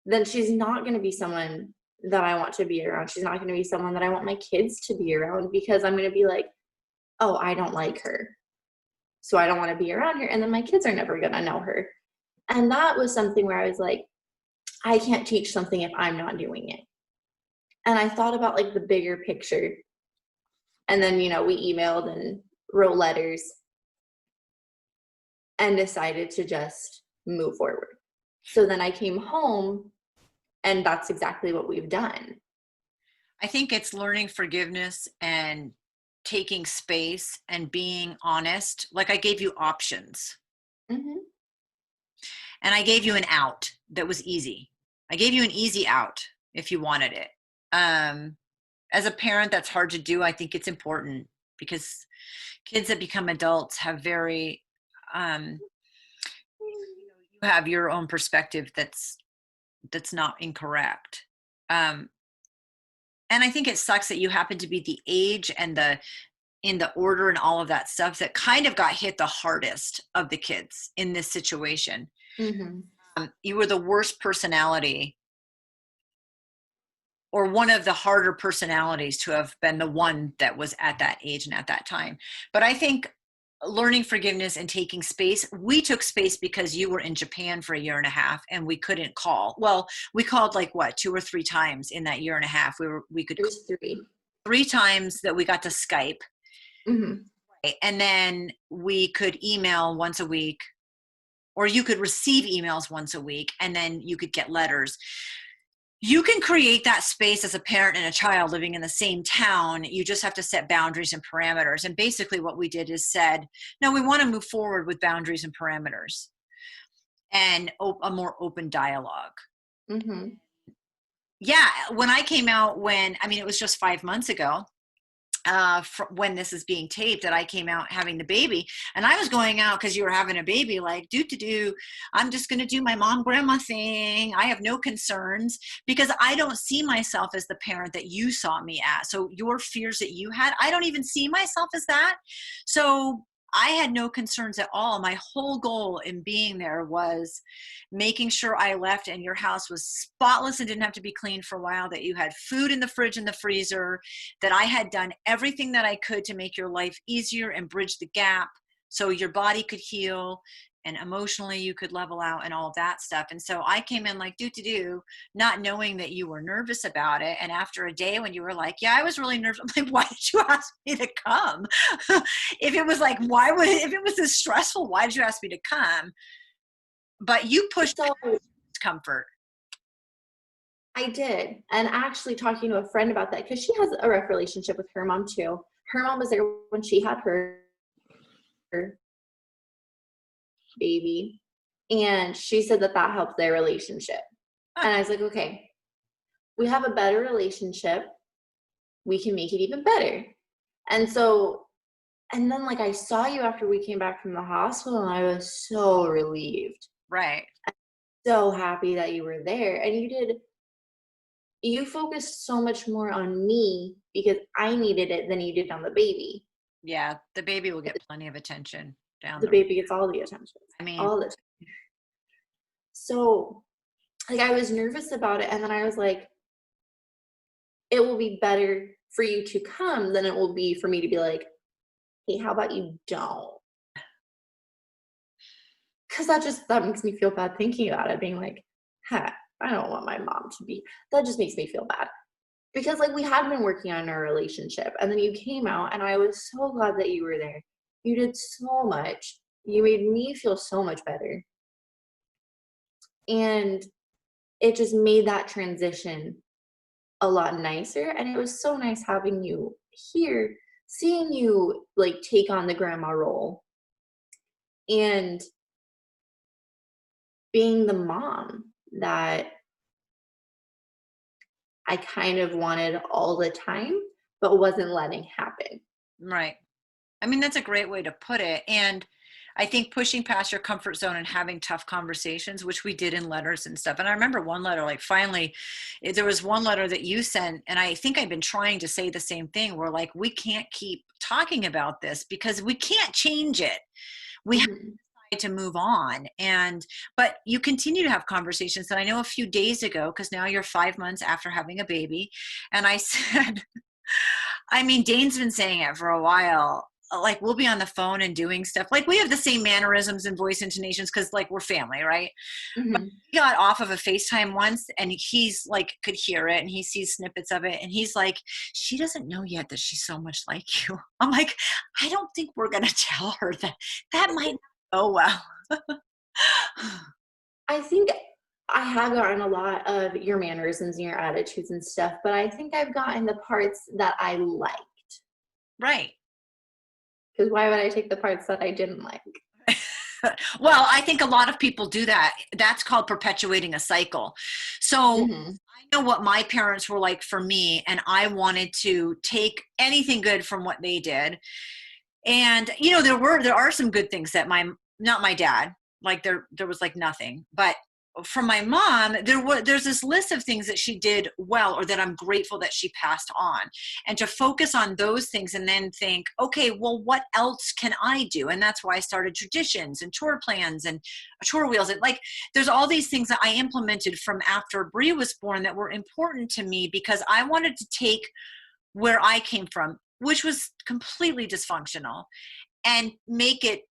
then she's not going to be someone that I want to be around. She's not going to be someone that I want my kids to be around, because I'm going to be like, oh, I don't like her, so I don't want to be around her. And then my kids are never going to know her. And that was something where I was like, I can't teach something if I'm not doing it. And I thought about like the bigger picture. And then, we emailed and wrote letters and decided to just move forward. So then I came home, and that's exactly what we've done. I think it's learning forgiveness and taking space and being honest. Like, I gave you options. Mm-hmm. And I gave you an out that was easy. I gave you an easy out if you wanted it. As a parent, that's hard to do. I think it's important because kids that become adults have very, you have your own perspective that's not incorrect. And I think it sucks that you happen to be the age and in the order and all of that stuff that kind of got hit the hardest of the kids in this situation. Mm-hmm. You were the worst personality, or one of the harder personalities to have been the one that was at that age and at that time. But I think learning forgiveness and taking space, we took space because you were in Japan for a year and a half and we couldn't call. Well, we called like 2 or 3 times in that year and a half. We could. There's 3 times that we got to Skype. Mm-hmm. And then we could email once a week or you could receive emails once a week, and then you could get letters. You can create that space as a parent and a child living in the same town. You just have to set boundaries and parameters. And basically what we did is said, no, we want to move forward with boundaries and parameters and a more open dialogue. Mm-hmm. Yeah, when I came out, it was just 5 months ago, when this is being taped, that I came out having the baby, and I was going out because you were having a baby, like, I'm just going to do my mom grandma thing. I have no concerns, because I don't see myself as the parent that you saw me as. So your fears that you had, I don't even see myself as that. So I had no concerns at all. My whole goal in being there was making sure I left and your house was spotless and didn't have to be cleaned for a while, that you had food in the fridge and the freezer, that I had done everything that I could to make your life easier and bridge the gap so your body could heal and emotionally you could level out and all of that stuff. And so I came in like, not knowing that you were nervous about it. And after a day when you were like, yeah, I was really nervous, I'm like, why did you ask me to come? If it was like, if it was this stressful, why did you ask me to come? But you pushed comfort. I did. And actually talking to a friend about that, because she has a rough relationship with her mom too. Her mom was there when she had her baby, and she said that helped their relationship. And I was like, okay, we have a better relationship, we can make it even better. And then like I saw you after we came back from the hospital, and I was so relieved, Right? so happy that you were there. And you focused so much more on me because I needed it than you did on the baby. Yeah, the baby will get plenty of attention down The baby gets all the attention. All the time. So like I was nervous about it, and then I was like, it will be better for you to come than it will be for me to be like, hey, how about you don't? Because that makes me feel bad thinking about it, being like, I don't want my mom to be. That just makes me feel bad. Because like we had been working on our relationship, and then you came out, and I was so glad that you were there. You did so much. You made me feel so much better. And it just made that transition a lot nicer. And it was so nice having you here, seeing you like take on the grandma role and being the mom that I kind of wanted all the time, but wasn't letting happen. Right. I mean, that's a great way to put it. And I think pushing past your comfort zone and having tough conversations, which we did in letters and stuff. And I remember one letter, like finally, there was one letter that you sent, and I think I've been trying to say the same thing. We're like, we can't keep talking about this because we can't change it. We have to move on. But you continue to have conversations. And I know a few days ago, because now you're 5 months after having a baby, and I said, I mean, Dane's been saying it for a while. Like we'll be on the phone and doing stuff. Like we have the same mannerisms and voice intonations because like we're family, right? But he got off of a FaceTime once, and he's like could hear it, and he sees snippets of it, and he's like, she doesn't know yet that she's so much like you. I'm like, I don't think we're gonna tell her that. That might not go well. I think I have gotten a lot of your mannerisms and your attitudes and stuff, but I think I've gotten the parts that I liked. Right. Because why would I take the parts that I didn't like? Well, I think a lot of people do that. That's called perpetuating a cycle. So I know what my parents were like for me, and I wanted to take anything good from what they did. And there are some good things that not my dad, like there was like nothing, but from my mom, there's this list of things that she did well, or that I'm grateful that she passed on, and to focus on those things and then think, okay, well, what else can I do? And that's why I started traditions and tour plans and tour wheels. And like, there's all these things that I implemented from after Bree was born that were important to me, because I wanted to take where I came from, which was completely dysfunctional, and make it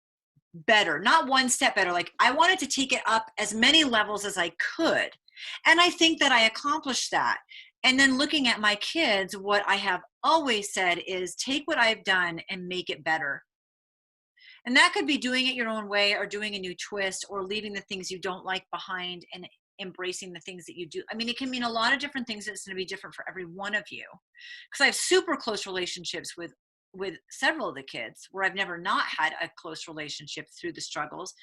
better, not one step better. Like I wanted to take it up as many levels as I could. And I think that I accomplished that. And then looking at my kids, what I have always said is take what I've done and make it better. And that could be doing it your own way, or doing a new twist, or leaving the things you don't like behind and embracing the things that you do. I mean, it can mean a lot of different things. It's going to be different for every one of you. Because I have super close relationships with several of the kids where I've never not had a close relationship through the struggles,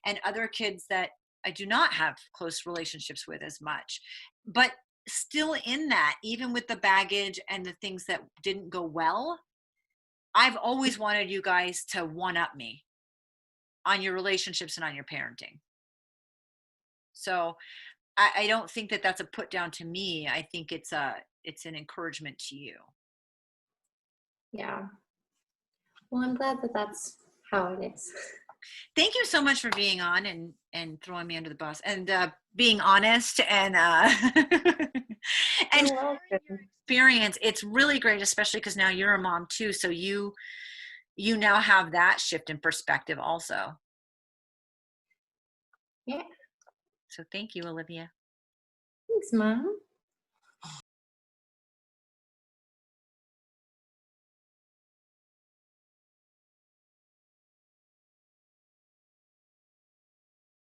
and other kids that I do not have close relationships with as much. But still in that, even with the baggage and the things that didn't go well, I've always wanted you guys to one up me on your relationships and on your parenting. So I don't think that that's a put down to me. I think it's an encouragement to you. Yeah. Well, I'm glad that that's how it is. Thank you so much for being on and throwing me under the bus, and being honest, and and You're welcome. experience. It's really great, especially because now you're a mom too. So you now have that shift in perspective also. Yeah. So thank you, Olivia. Thanks, Mom.